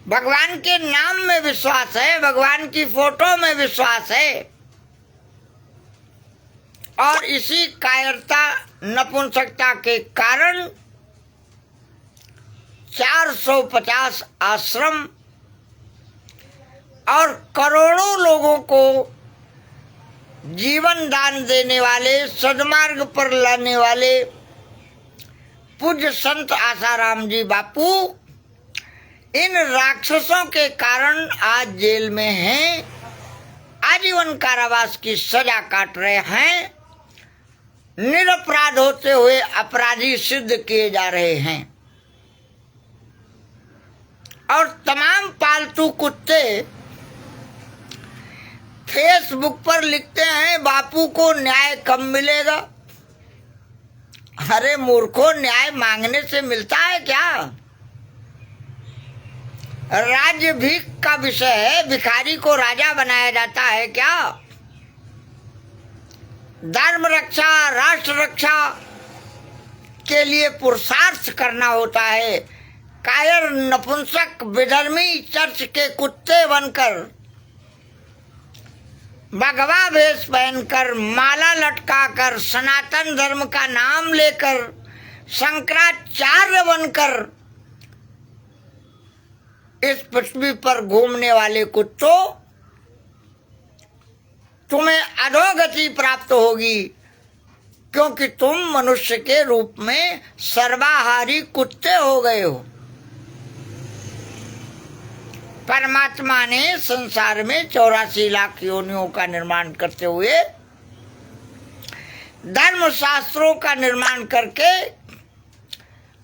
भगवान के नाम में विश्वास है, भगवान की फोटो में विश्वास है। और इसी कायरता नपुंसकता के कारण 450 आश्रम और करोड़ों लोगों को जीवन दान देने वाले, सद्मार्ग पर लाने वाले पूज्य संत आसाराम जी बापू इन राक्षसों के कारण आज जेल में हैं, आजीवन कारावास की सजा काट रहे हैं, निरपराध होते हुए अपराधी सिद्ध किए जा रहे हैं। और तमाम पालतू कुत्ते फेसबुक पर लिखते हैं बापू को न्याय कब मिलेगा। अरे मूर्खों, न्याय मांगने से मिलता है क्या? राज्य भीख का विषय है, भिखारी को राजा बनाया जाता है क्या? धर्म रक्षा, राष्ट्र रक्षा के लिए पुरुषार्थ करना होता है। कायर, नपुंसक, विधर्मी चर्च के कुत्ते बनकर, भगवा वेश पहनकर, माला लटकाकर, सनातन धर्म का नाम लेकर, शंकराचार्य बनकर इस पृथ्वी पर घूमने वाले कुत्तों, तुम्हें अधोगति प्राप्त होगी, क्योंकि तुम मनुष्य के रूप में सर्वाहारी कुत्ते हो गए हो। परमात्मा ने संसार में 84 लाख योनियों का निर्माण करते हुए, धर्म शास्त्रों का निर्माण करके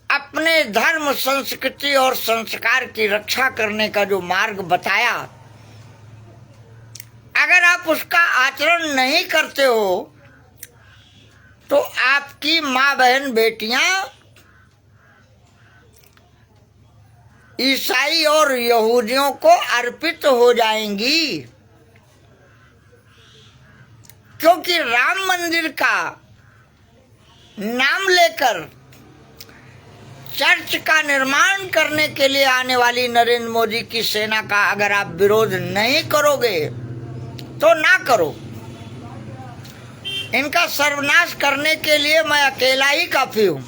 अपने धर्म, संस्कृति और संस्कार की रक्षा करने का जो मार्ग बताया, अगर आप उसका आचरण नहीं करते हो तो आपकी माँ, बहन, बेटियां ईसाई और यहूदियों को अर्पित हो जाएंगी, क्योंकि राम मंदिर का नाम लेकर चर्च का निर्माण करने के लिए आने वाली नरेंद्र मोदी की सेना का अगर आप विरोध नहीं करोगे तो ना करो। इनका सर्वनाश करने के लिए मैं अकेला ही काफी हूं।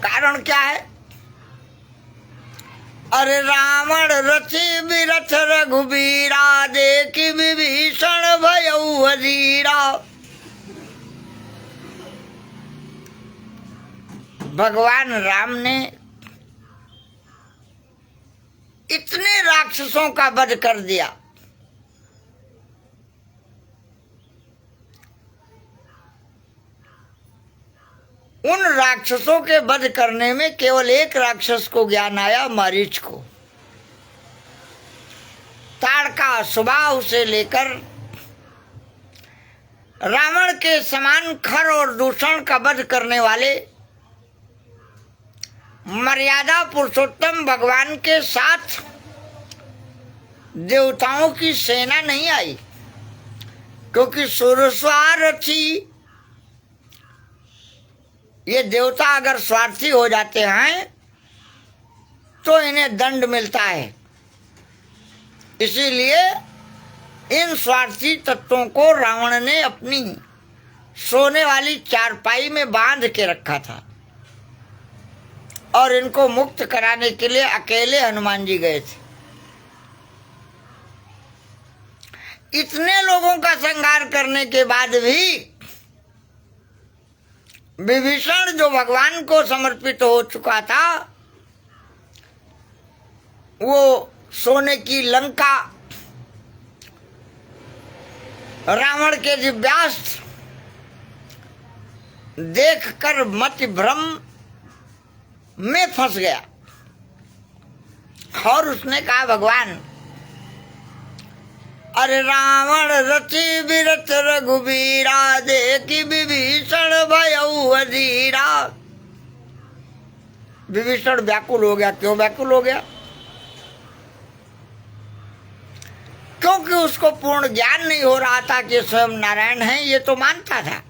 कारण क्या है? अरे रावण रचि बिरथ रघुबीरा, देखि विभीषण भयउ हजीरा। भगवान राम ने इतने राक्षसों का वध कर दिया, उन राक्षसों के वध करने में केवल एक राक्षस को ज्ञान आया, मारीच को। ताड़का स्वभाव से लेकर रावण के समान खर और दूषण का वध करने वाले मर्यादा पुरुषोत्तम भगवान के साथ देवताओं की सेना नहीं आई, क्योंकि सुरस्वारथी, ये देवता अगर स्वार्थी हो जाते हैं तो इन्हें दंड मिलता है। इसीलिए इन स्वार्थी तत्वों को रावण ने अपनी सोने वाली चारपाई में बांध के रखा था और इनको मुक्त कराने के लिए अकेले हनुमान जी गए थे। इतने लोगों का संहार करने के बाद भी विभीषण, जो भगवान को समर्पित हो चुका था, वो सोने की लंका, रावण के दिव्यास्त्र देखकर मति भ्रम में फंस गया और उसने कहा भगवान, अरे रावण रचि बिरथ रघुबीरा, देखि विभीषण भयउ अधीरा। विभीषण व्याकुल हो गया। क्यों व्याकुल हो गया? क्योंकि उसको पूर्ण ज्ञान नहीं हो रहा था कि स्वयं नारायण हैं। ये तो मानता था,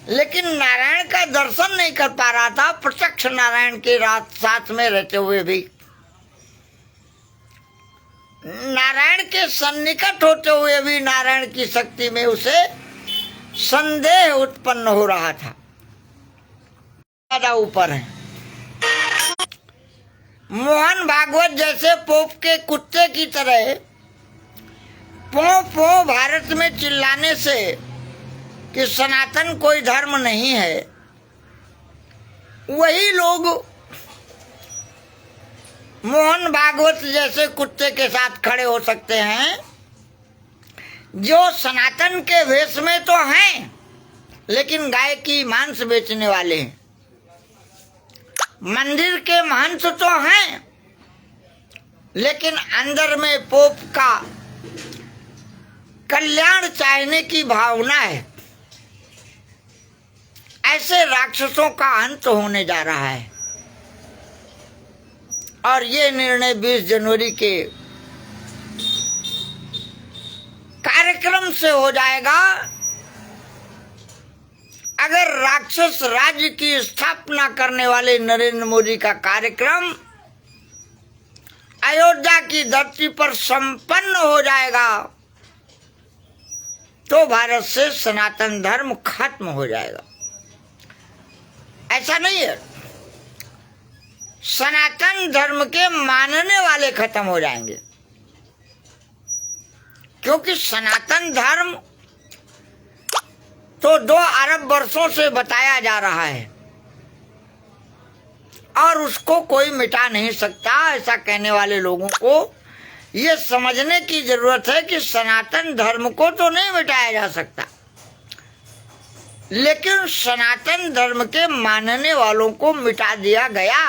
लेकिन नारायण का दर्शन नहीं कर पा रहा था, प्रत्यक्ष नारायण के साथ में रहते हुए भी। नारायण के सन्निकट होते हुए भी नारायण की शक्ति में उसे संदेह उत्पन्न हो रहा था। ज्यादा ऊपर है। मोहन भागवत जैसे पोप के कुत्ते की तरह पो पो भारत में चिल्लाने से कि सनातन कोई धर्म नहीं है, वही लोग मोहन भागवत जैसे कुत्ते के साथ खड़े हो सकते हैं जो सनातन के वेश में तो हैं, लेकिन गाय की मांस बेचने वाले हैं। मंदिर के महंत तो हैं, लेकिन अंदर में पोप का कल्याण चाहने की भावना है। ऐसे राक्षसों का अंत होने जा रहा है। और ये निर्णय 20 जनवरी के कार्यक्रम से हो जाएगा। अगर राक्षस राज्य की स्थापना करने वाले नरेंद्र मोदी का कार्यक्रम अयोध्या की धरती पर संपन्न हो जाएगा, तो भारत से सनातन धर्म खत्म हो जाएगा। ऐसा नहीं है, सनातन धर्म के मानने वाले खत्म हो जाएंगे, क्योंकि सनातन धर्म तो 2 अरब वर्षों से बताया जा रहा है और उसको कोई मिटा नहीं सकता। ऐसा कहने वाले लोगों को ये समझने की जरूरत है कि सनातन धर्म को तो नहीं मिटाया जा सकता, लेकिन सनातन धर्म के मानने वालों को मिटा दिया गया।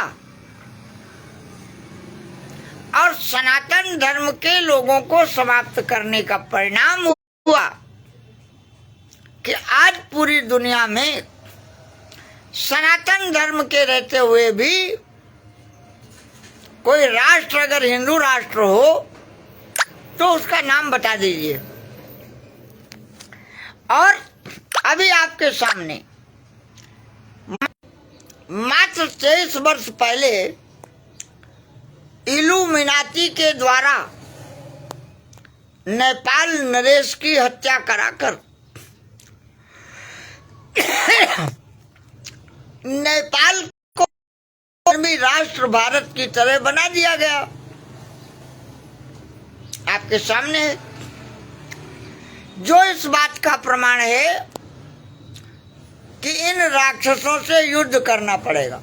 और सनातन धर्म के लोगों को समाप्त करने का परिणाम हुआ कि आज पूरी दुनिया में सनातन धर्म के रहते हुए भी कोई राष्ट्र अगर हिंदू राष्ट्र हो तो उसका नाम बता दीजिए। और अभी आपके सामने मात्र 23 वर्ष पहले इल्यूमिनाती के द्वारा नेपाल नरेश की हत्या कराकर नेपाल को भी राष्ट्र भारत की तरह बना दिया गया। आपके सामने है, जो इस बात का प्रमाण है कि इन राक्षसों से युद्ध करना पड़ेगा।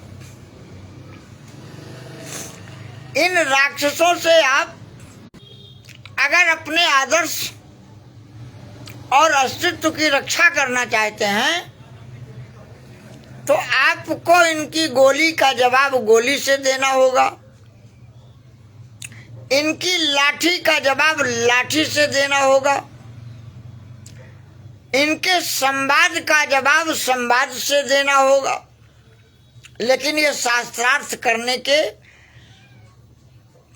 इन राक्षसों से आप अगर अपने आदर्श और अस्तित्व की रक्षा करना चाहते हैं तो आपको इनकी गोली का जवाब गोली से देना होगा, इनकी लाठी का जवाब लाठी से देना होगा, इनके संवाद का जवाब संवाद से देना होगा। लेकिन ये शास्त्रार्थ करने के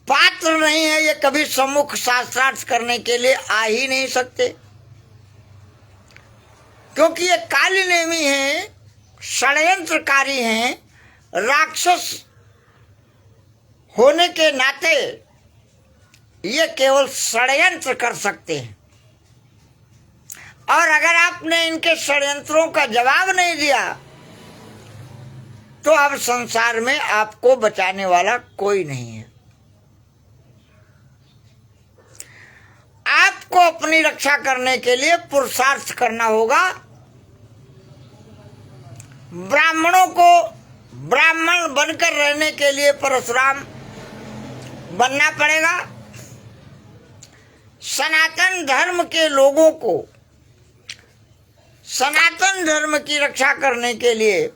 पात्र नहीं है, ये कभी सम्मुख शास्त्रार्थ करने के लिए आ ही नहीं सकते, क्योंकि ये काली नेमी हैं, षड्यंत्रकारी हैं। राक्षस होने के नाते ये केवल षड्यंत्र कर सकते हैं, और अगर आपने इनके षड्यंत्रों का जवाब नहीं दिया तो अब संसार में आपको बचाने वाला कोई नहीं है। आपको अपनी रक्षा करने के लिए पुरुषार्थ करना होगा। ब्राह्मणों को ब्राह्मण बनकर रहने के लिए परशुराम बनना पड़ेगा। सनातन धर्म के लोगों को सनातन धर्म की रक्षा करने के लिए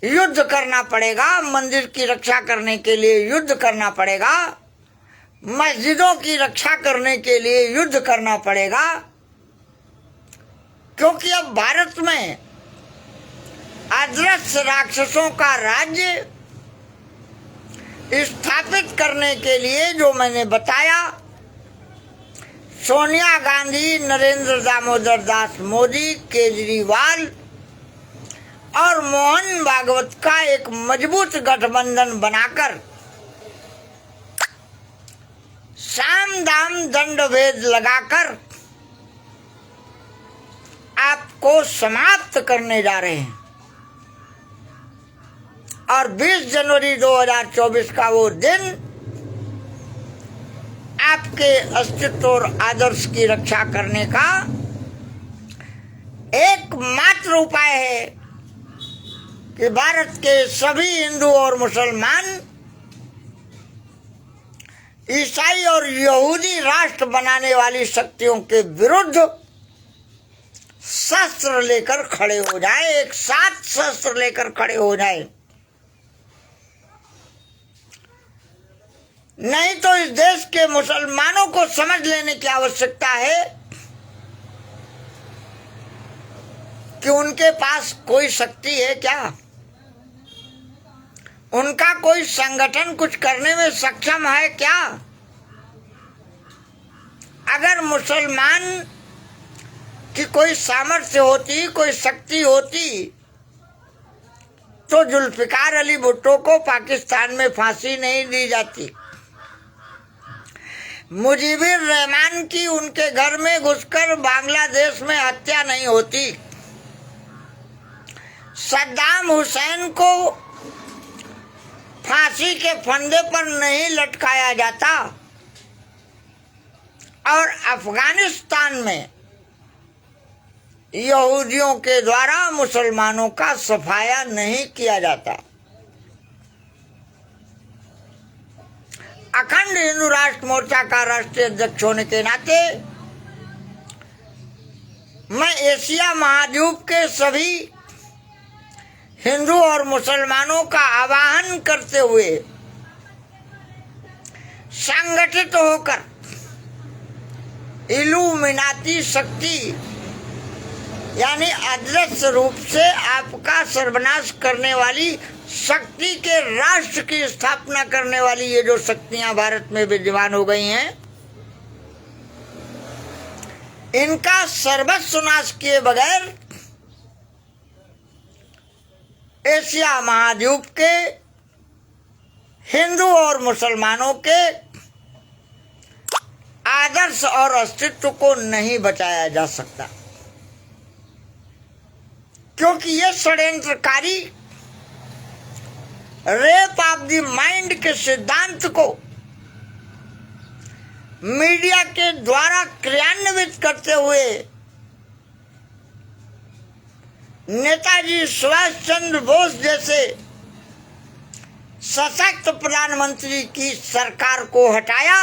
युद्ध करना पड़ेगा, मंदिर की रक्षा करने के लिए युद्ध करना पड़ेगा, मस्जिदों की रक्षा करने के लिए युद्ध करना पड़ेगा, क्योंकि अब भारत में अदृश्य राक्षसों का राज्य स्थापित करने के लिए जो मैंने बताया, सोनिया गांधी, नरेंद्र दामोदर दास मोदी, केजरीवाल और मोहन भागवत का एक मजबूत गठबंधन बनाकर साम दाम दंड भेद लगाकर आपको समाप्त करने जा रहे हैं। और 20 जनवरी 2024 का वो दिन आपके अस्तित्व और आदर्श की रक्षा करने का एकमात्र उपाय है कि भारत के सभी हिंदू और मुसलमान ईसाई और यहूदी राष्ट्र बनाने वाली शक्तियों के विरुद्ध शस्त्र लेकर खड़े हो जाए, एक साथ शस्त्र लेकर खड़े हो जाए। नहीं तो इस देश के मुसलमानों को समझ लेने की आवश्यकता है कि उनके पास कोई शक्ति है क्या, उनका कोई संगठन कुछ करने में सक्षम है क्या। अगर मुसलमान की कोई सामर्थ्य होती, कोई शक्ति होती, तो जुल्फिकार अली भुट्टो को पाकिस्तान में फांसी नहीं दी जाती, मुजीबुर रहमान की उनके घर में घुसकर बांग्लादेश में हत्या नहीं होती, सद्दाम हुसैन को फांसी के फंदे पर नहीं लटकाया जाता और अफगानिस्तान में यहूदियों के द्वारा मुसलमानों का सफाया नहीं किया जाता। अखंड हिंदू राष्ट्र मोर्चा का राष्ट्रीय अध्यक्ष होने के नाते मैं एशिया महाद्वीप के सभी हिंदू और मुसलमानों का आह्वान करते हुए संगठित होकर इल्यूमिनाती शक्ति यानी अदृश्य रूप से आपका सर्वनाश करने वाली शक्ति के राष्ट्र की स्थापना करने वाली ये जो शक्तियां भारत में विद्यमान हो गई हैं, इनका सर्वस्व नाश किए बगैर एशिया महाद्वीप के हिंदू और मुसलमानों के आदर्श और अस्तित्व को नहीं बचाया जा सकता, क्योंकि ये षड्यंत्रकारी रेप ऑफ द माइंड के सिद्धांत को मीडिया के द्वारा क्रियान्वित करते हुए नेताजी सुभाष चंद्र बोस जैसे सशक्त प्रधानमंत्री की सरकार को हटाया,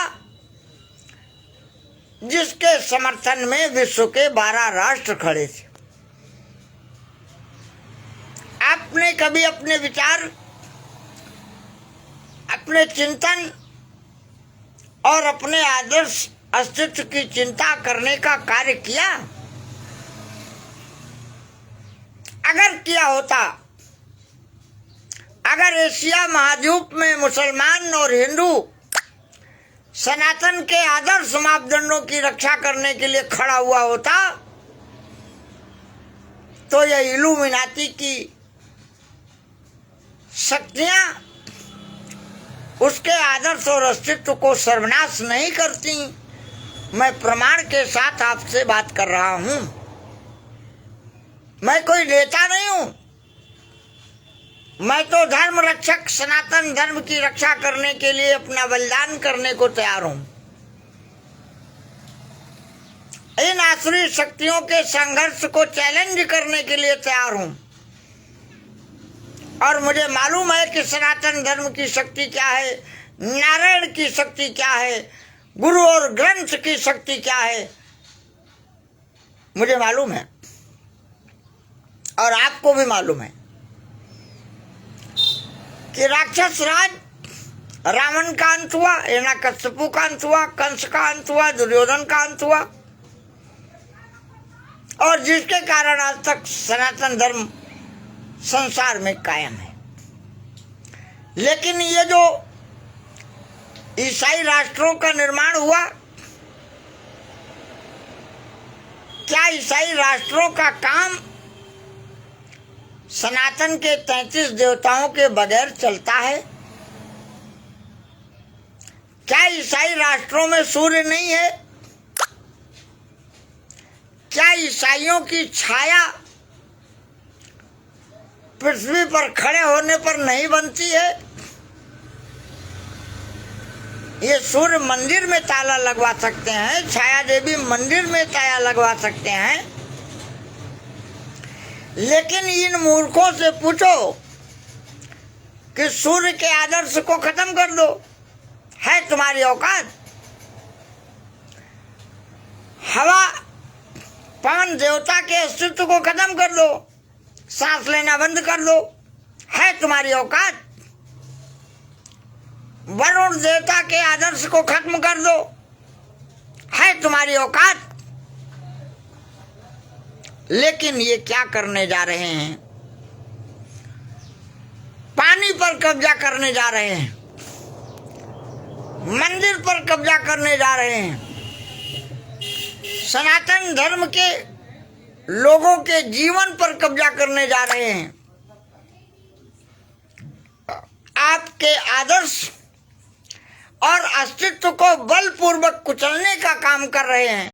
जिसके समर्थन में विश्व के 12 राष्ट्र खड़े थे। आपने कभी अपने विचार, अपने चिंतन और अपने आदर्श अस्तित्व की चिंता करने का कार्य किया? अगर किया होता, अगर एशिया महाद्वीप में मुसलमान और हिंदू सनातन के आदर्श मापदंडों की रक्षा करने के लिए खड़ा हुआ होता, तो यह इल्यूमिनाती की शक्तियां उसके आदर्श और अस्तित्व को सर्वनाश नहीं करती। मैं प्रमाण के साथ आपसे बात कर रहा हूं, मैं कोई नेता नहीं हूं, मैं तो धर्म रक्षक, सनातन धर्म की रक्षा करने के लिए अपना बलिदान करने को तैयार हूं। इन आसुरी शक्तियों के संघर्ष को चैलेंज करने के लिए तैयार हूं, और मुझे मालूम है कि सनातन धर्म की शक्ति क्या है, नारायण की शक्ति क्या है, गुरु और ग्रंथ की शक्ति क्या है, मुझे मालूम है और आपको भी मालूम है। कि राक्षस राज रावण का अंत हुआ, हिरण्यकश्यपु का अंत हुआ, कंस का अंत हुआ, दुर्योधन का अंत हुआ, और जिसके कारण आज तक सनातन धर्म संसार में कायम है। लेकिन ये जो ईसाई राष्ट्रों का निर्माण हुआ, क्या ईसाई राष्ट्रों का काम सनातन के 33 देवताओं के बगैर चलता है? क्या ईसाई राष्ट्रों में सूर्य नहीं है? क्या ईसाइयों की छाया पृथ्वी पर खड़े होने पर नहीं बनती है? ये सूर्य मंदिर में ताला लगवा सकते हैं, छाया देवी मंदिर में ताला लगवा सकते हैं, लेकिन इन मूर्खों से पूछो कि सूर्य के आदर्श को खत्म कर दो, है तुम्हारी औकात? हवा पवन देवता के अस्तित्व को खत्म कर दो, सांस लेना बंद कर दो, है तुम्हारी औकात? वरुण देवता के आदर्श को खत्म कर दो, है तुम्हारी औकात? लेकिन ये क्या करने जा रहे हैं? पानी पर कब्जा करने जा रहे हैं, मंदिर पर कब्जा करने जा रहे हैं, सनातन धर्म के लोगों के जीवन पर कब्जा करने जा रहे हैं, आपके आदर्श और अस्तित्व को बलपूर्वक कुचलने का काम कर रहे हैं।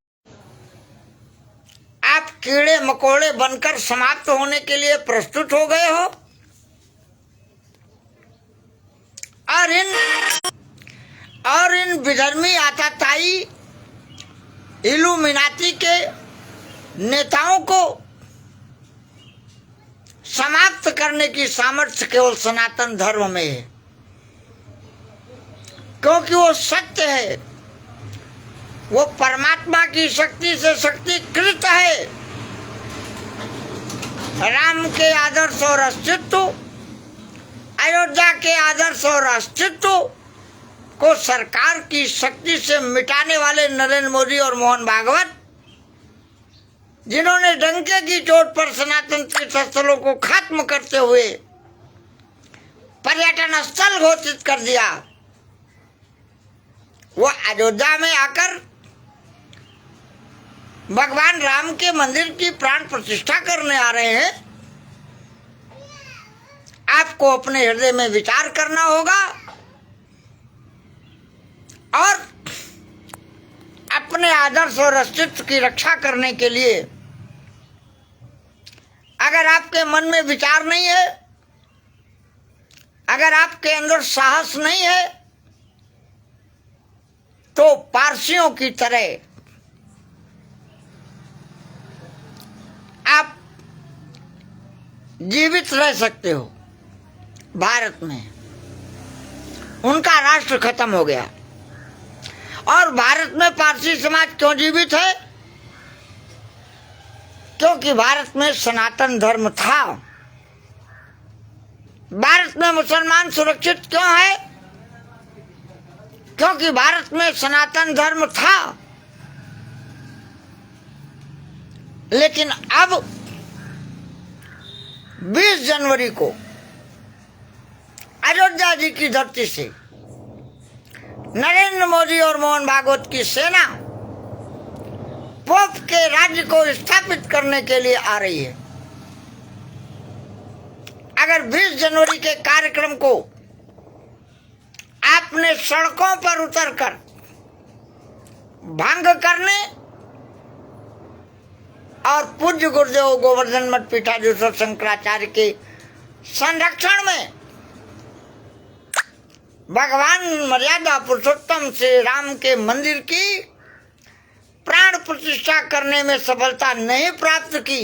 आप कीड़े मकोड़े बनकर समाप्त होने के लिए प्रस्तुत हो गए हो, और इन विधर्मी आताताई इल्यूमिनाती के नेताओं को समाप्त करने की सामर्थ्य केवल सनातन धर्म में है, क्योंकि वो सत्य है, वो परमात्मा की शक्ति से शक्तिकृत है। राम के आदर्श और अस्तित्व, अयोध्या के आदर्श और अस्तित्व को सरकार की शक्ति से मिटाने वाले नरेंद्र मोदी और मोहन भागवत, जिन्होंने डंके की चोट पर सनातन तीर्थस्थलों को खत्म करते हुए पर्यटन स्थल घोषित कर दिया, वो अयोध्या में आकर भगवान राम के मंदिर की प्राण प्रतिष्ठा करने आ रहे हैं। आपको अपने हृदय में विचार करना होगा और अपने आदर्श और अस्तित्व की रक्षा करने के लिए अगर आपके मन में विचार नहीं है, अगर आपके अंदर साहस नहीं है, तो पारसियों की तरह आप जीवित रह सकते हो भारत में। उनका राष्ट्र खत्म हो गया, और भारत में पारसी समाज क्यों जीवित है? क्योंकि भारत में सनातन धर्म था। भारत में मुसलमान सुरक्षित क्यों है? क्योंकि भारत में सनातन धर्म था। लेकिन अब 20 जनवरी को अयोध्या जी की धरती से नरेंद्र मोदी और मोहन भागवत की सेना पोप के राज्य को स्थापित करने के लिए आ रही है। अगर 20 जनवरी के कार्यक्रम को आपने सड़कों पर उतरकर भंग करने और पूज्य गुरुदेव गोवर्धन मठ पीठाधीश्वर शंकराचार्य के संरक्षण में भगवान मर्यादा पुरुषोत्तम श्री राम के मंदिर की प्राण प्रतिष्ठा करने में सफलता नहीं प्राप्त की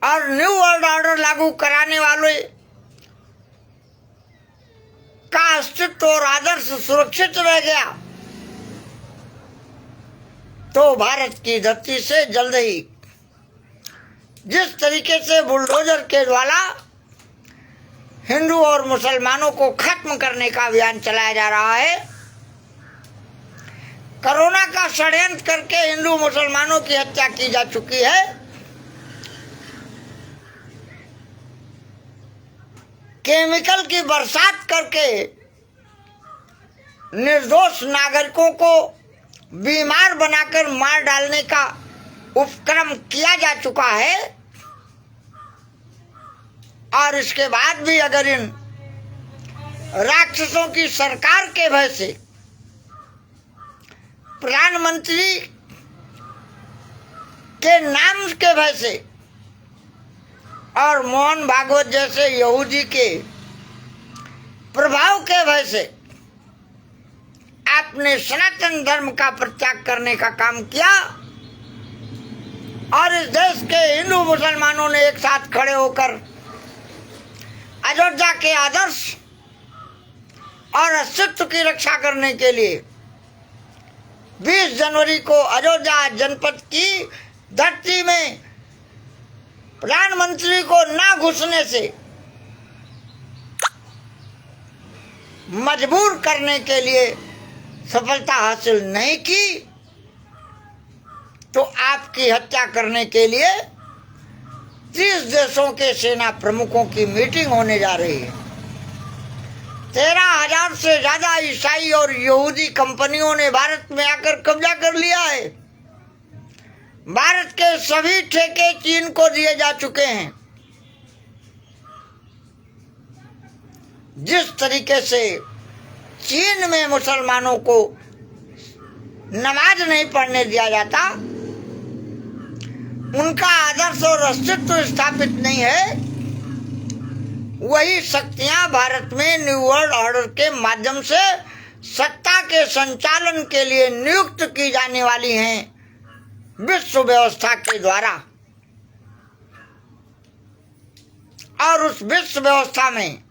और न्यू वर्ल्ड ऑर्डर लागू कराने वाले का अस्तित्व और आदर्श सुरक्षित रह गया, तो भारत की धरती से जल्द ही जिस तरीके से बुलडोजर के द्वारा हिंदू और मुसलमानों को खत्म करने का अभियान चलाया जा रहा है। कोरोना का षड्यंत्र करके हिंदू मुसलमानों की हत्या की जा चुकी है। केमिकल की बरसात करके निर्दोष नागरिकों को बीमार बनाकर मार डालने का उपक्रम किया जा चुका है। और इसके बाद भी अगर इन राक्षसों की सरकार के भय से, प्रधानमंत्री के नाम के भय से और मोहन भागवत जैसे यहूदी के प्रभाव के भय से आपने सनातन धर्म का परित्याग करने का काम किया और इस देश के हिंदू मुसलमानों ने एक साथ खड़े होकर अयोध्या के आदर्श और अस्तित्व की रक्षा करने के लिए 20 जनवरी को अयोध्या जनपद की धरती में प्रधानमंत्री को ना घुसने से मजबूर करने के लिए सफलता हासिल नहीं की, तो आपकी हत्या करने के लिए 30 देशों के सेना प्रमुखों की मीटिंग होने जा रही है। 13,000 से ज्यादा ईसाई और यहूदी कंपनियों ने भारत में आकर कब्जा कर लिया है। भारत के सभी ठेके चीन को दिए जा चुके हैं। जिस तरीके से चीन में मुसलमानों को नमाज नहीं पढ़ने दिया जाता, उनका आदर्श और अस्तित्व स्थापित नहीं है, वही शक्तियां भारत में न्यू वर्ल्ड ऑर्डर के माध्यम से सत्ता के संचालन के लिए नियुक्त की जाने वाली हैं विश्व व्यवस्था के द्वारा। और उस विश्व व्यवस्था में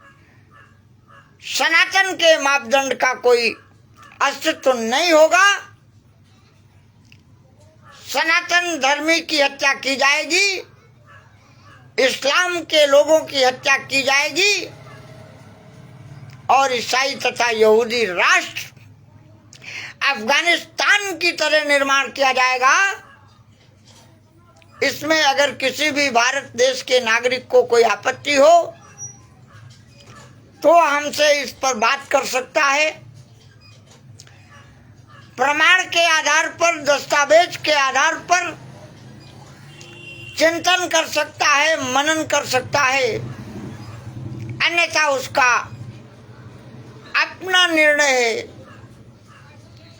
सनातन के मापदंड का कोई अस्तित्व नहीं होगा। सनातन धर्मी की हत्या की जाएगी, इस्लाम के लोगों की हत्या की जाएगी और ईसाई तथा यहूदी राष्ट्र अफगानिस्तान की तरह निर्माण किया जाएगा। इसमें अगर किसी भी भारत देश के नागरिक को कोई आपत्ति हो तो हमसे इस पर बात कर सकता है। प्रमाण के आधार पर, दस्तावेज के आधार पर चिंतन कर सकता है, मनन कर सकता है। अन्यथा उसका अपना निर्णय है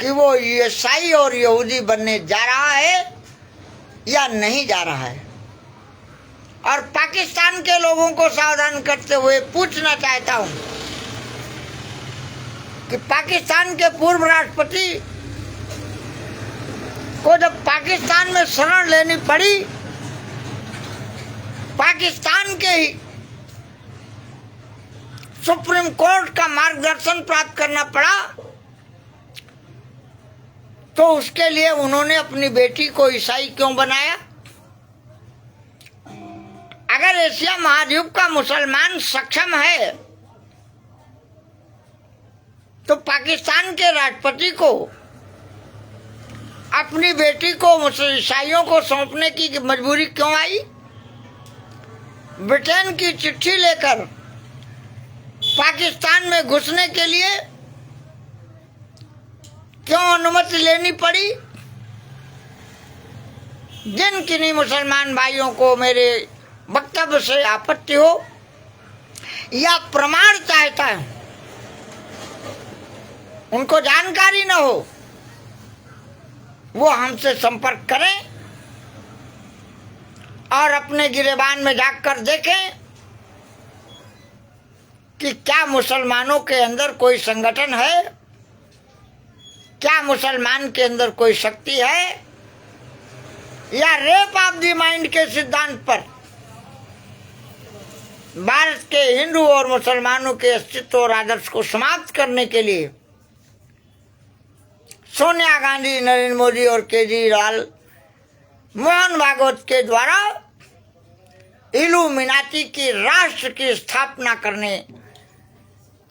कि वो ईसाई और यहूदी बनने जा रहा है या नहीं जा रहा है। और पाकिस्तान के लोगों को सावधान करते हुए पूछना चाहता हूं कि पाकिस्तान के पूर्व राष्ट्रपति को जब पाकिस्तान में शरण लेनी पड़ी, पाकिस्तान के ही सुप्रीम कोर्ट का मार्गदर्शन प्राप्त करना पड़ा, तो उसके लिए उन्होंने अपनी बेटी को ईसाई क्यों बनाया? अगर एशिया महाद्वीप का मुसलमान सक्षम है तो पाकिस्तान के राष्ट्रपति को अपनी बेटी को ईसाइयों को सौंपने की मजबूरी क्यों आई? ब्रिटेन की चिट्ठी लेकर पाकिस्तान में घुसने के लिए क्यों अनुमति लेनी पड़ी? जिन किन्हीं मुसलमान भाइयों को मेरे वक्तव्य से आपत्ति हो या प्रमाण चाहता है, उनको जानकारी न हो, वो हमसे संपर्क करें और अपने गिरेबान में जाकर देखें कि क्या मुसलमानों के अंदर कोई संगठन है, क्या मुसलमान के अंदर कोई शक्ति है, या रेप ऑफ द माइंड के सिद्धांत पर भारत के हिंदू और मुसलमानों के अस्तित्व और आदर्श को समाप्त करने के लिए सोनिया गांधी, नरेंद्र मोदी और केजरीवाल, मोहन भागवत के द्वारा इल्यूमिनाटी की राष्ट्र की स्थापना करने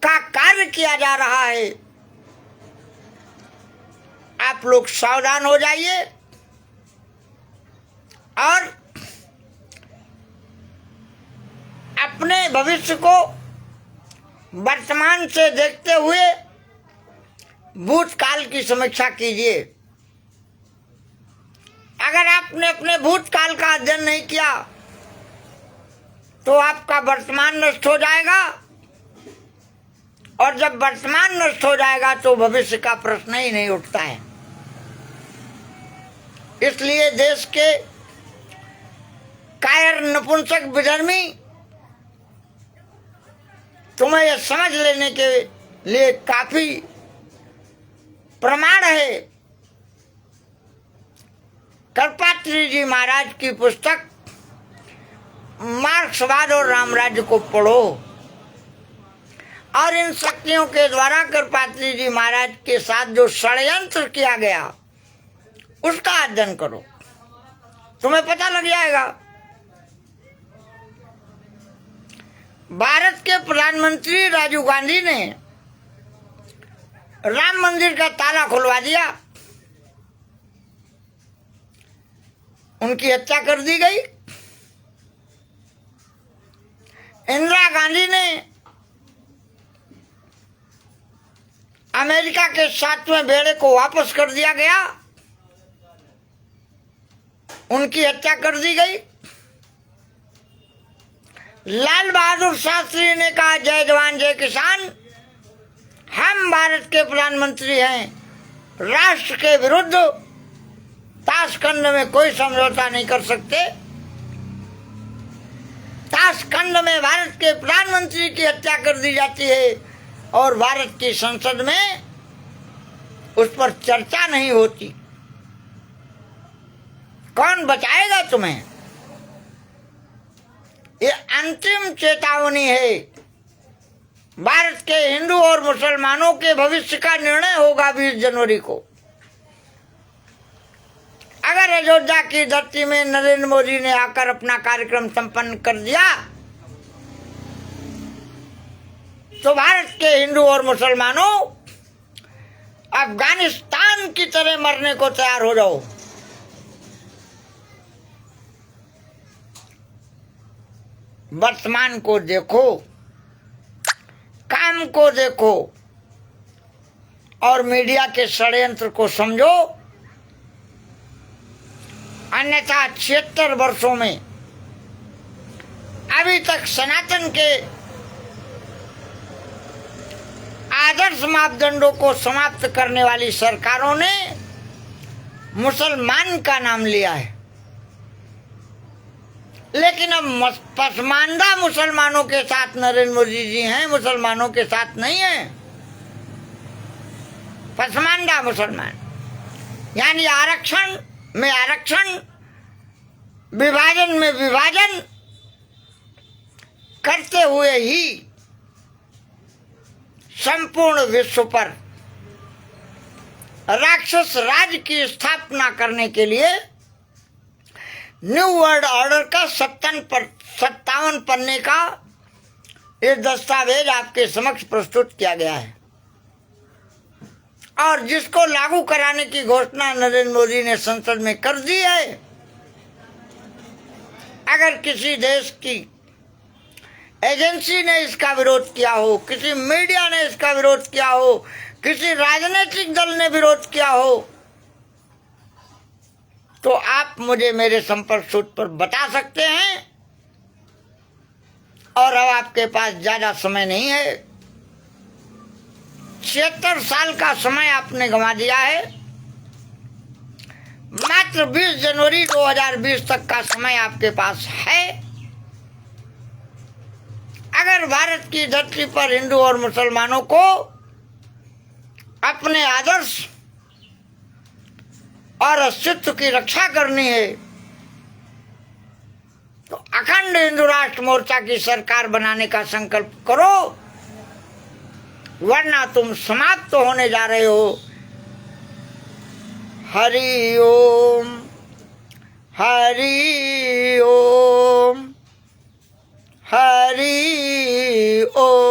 का कार्य किया जा रहा है। आप लोग सावधान हो जाइए और अपने भविष्य को वर्तमान से देखते हुए भूतकाल की समीक्षा कीजिए। अगर आपने अपने भूतकाल का अध्ययन नहीं किया तो आपका वर्तमान नष्ट हो जाएगा, और जब वर्तमान नष्ट हो जाएगा तो भविष्य का प्रश्न ही नहीं उठता है। इसलिए देश के कायर नपुंसक विधर्मी तुम्हें यह समझ लेने के लिए काफी प्रमाण है। कर्पात्री जी महाराज की पुस्तक मार्क्सवाद और रामराज्य को पढ़ो और इन शक्तियों के द्वारा कर्पात्री जी महाराज के साथ जो षड्यंत्र किया गया उसका अध्ययन करो, तुम्हें पता लग जाएगा। भारत के प्रधानमंत्री राजीव गांधी ने राम मंदिर का ताला खुलवा दिया, उनकी हत्या कर दी गई। इंदिरा गांधी ने अमेरिका के 7वें बेड़े को वापस कर दिया गया, उनकी हत्या कर दी गई। लाल बहादुर शास्त्री ने कहा जय जवान जय किसान, हम भारत के प्रधानमंत्री हैं, राष्ट्र के विरुद्ध ताशखंड में कोई समझौता नहीं कर सकते। ताशखंड में भारत के प्रधानमंत्री की हत्या कर दी जाती है और भारत की संसद में उस पर चर्चा नहीं होती। कौन बचाएगा तुम्हें? ये अंतिम चेतावनी है। भारत के हिंदू और मुसलमानों के भविष्य का निर्णय होगा 20 जनवरी को। अगर अयोध्या की धरती में नरेंद्र मोदी ने आकर अपना कार्यक्रम संपन्न कर दिया तो भारत के हिंदू और मुसलमानों अफगानिस्तान की तरह मरने को तैयार हो जाओ। वर्तमान को देखो, काम को देखो और मीडिया के षड्यंत्र को समझो, अन्यथा 76 वर्षों में अभी तक सनातन के आदर्श मापदंडों को समाप्त करने वाली सरकारों ने मुसलमान का नाम लिया है, लेकिन अब पसमानदा मुसलमानों के साथ नरेंद्र मोदी जी हैं, मुसलमानों के साथ नहीं है। पसमानदा मुसलमान यानी आरक्षण में आरक्षण, विभाजन में विभाजन करते हुए ही संपूर्ण विश्व पर राक्षस राज की स्थापना करने के लिए न्यू वर्ल्ड ऑर्डर का 57 पन्ने का ये दस्तावेज आपके समक्ष प्रस्तुत किया गया है और जिसको लागू कराने की घोषणा नरेंद्र मोदी ने संसद में कर दी है। अगर किसी देश की एजेंसी ने इसका विरोध किया हो, किसी मीडिया ने इसका विरोध किया हो, किसी राजनीतिक दल ने विरोध किया हो, तो आप मुझे मेरे संपर्क सूत्र पर बता सकते हैं। और अब आपके पास ज्यादा समय नहीं है, 76 साल का समय आपने गंवा दिया है। मात्र 20 जनवरी 2020 तक का समय आपके पास है। अगर भारत की धरती पर हिंदू और मुसलमानों को अपने आदर्श और अस्तित्व की रक्षा करनी है तो अखंड हिंदू राष्ट्र मोर्चा की सरकार बनाने का संकल्प करो, वरना तुम समाप्त होने जा रहे हो। हरि ओम, हरि ओम। हरि ओ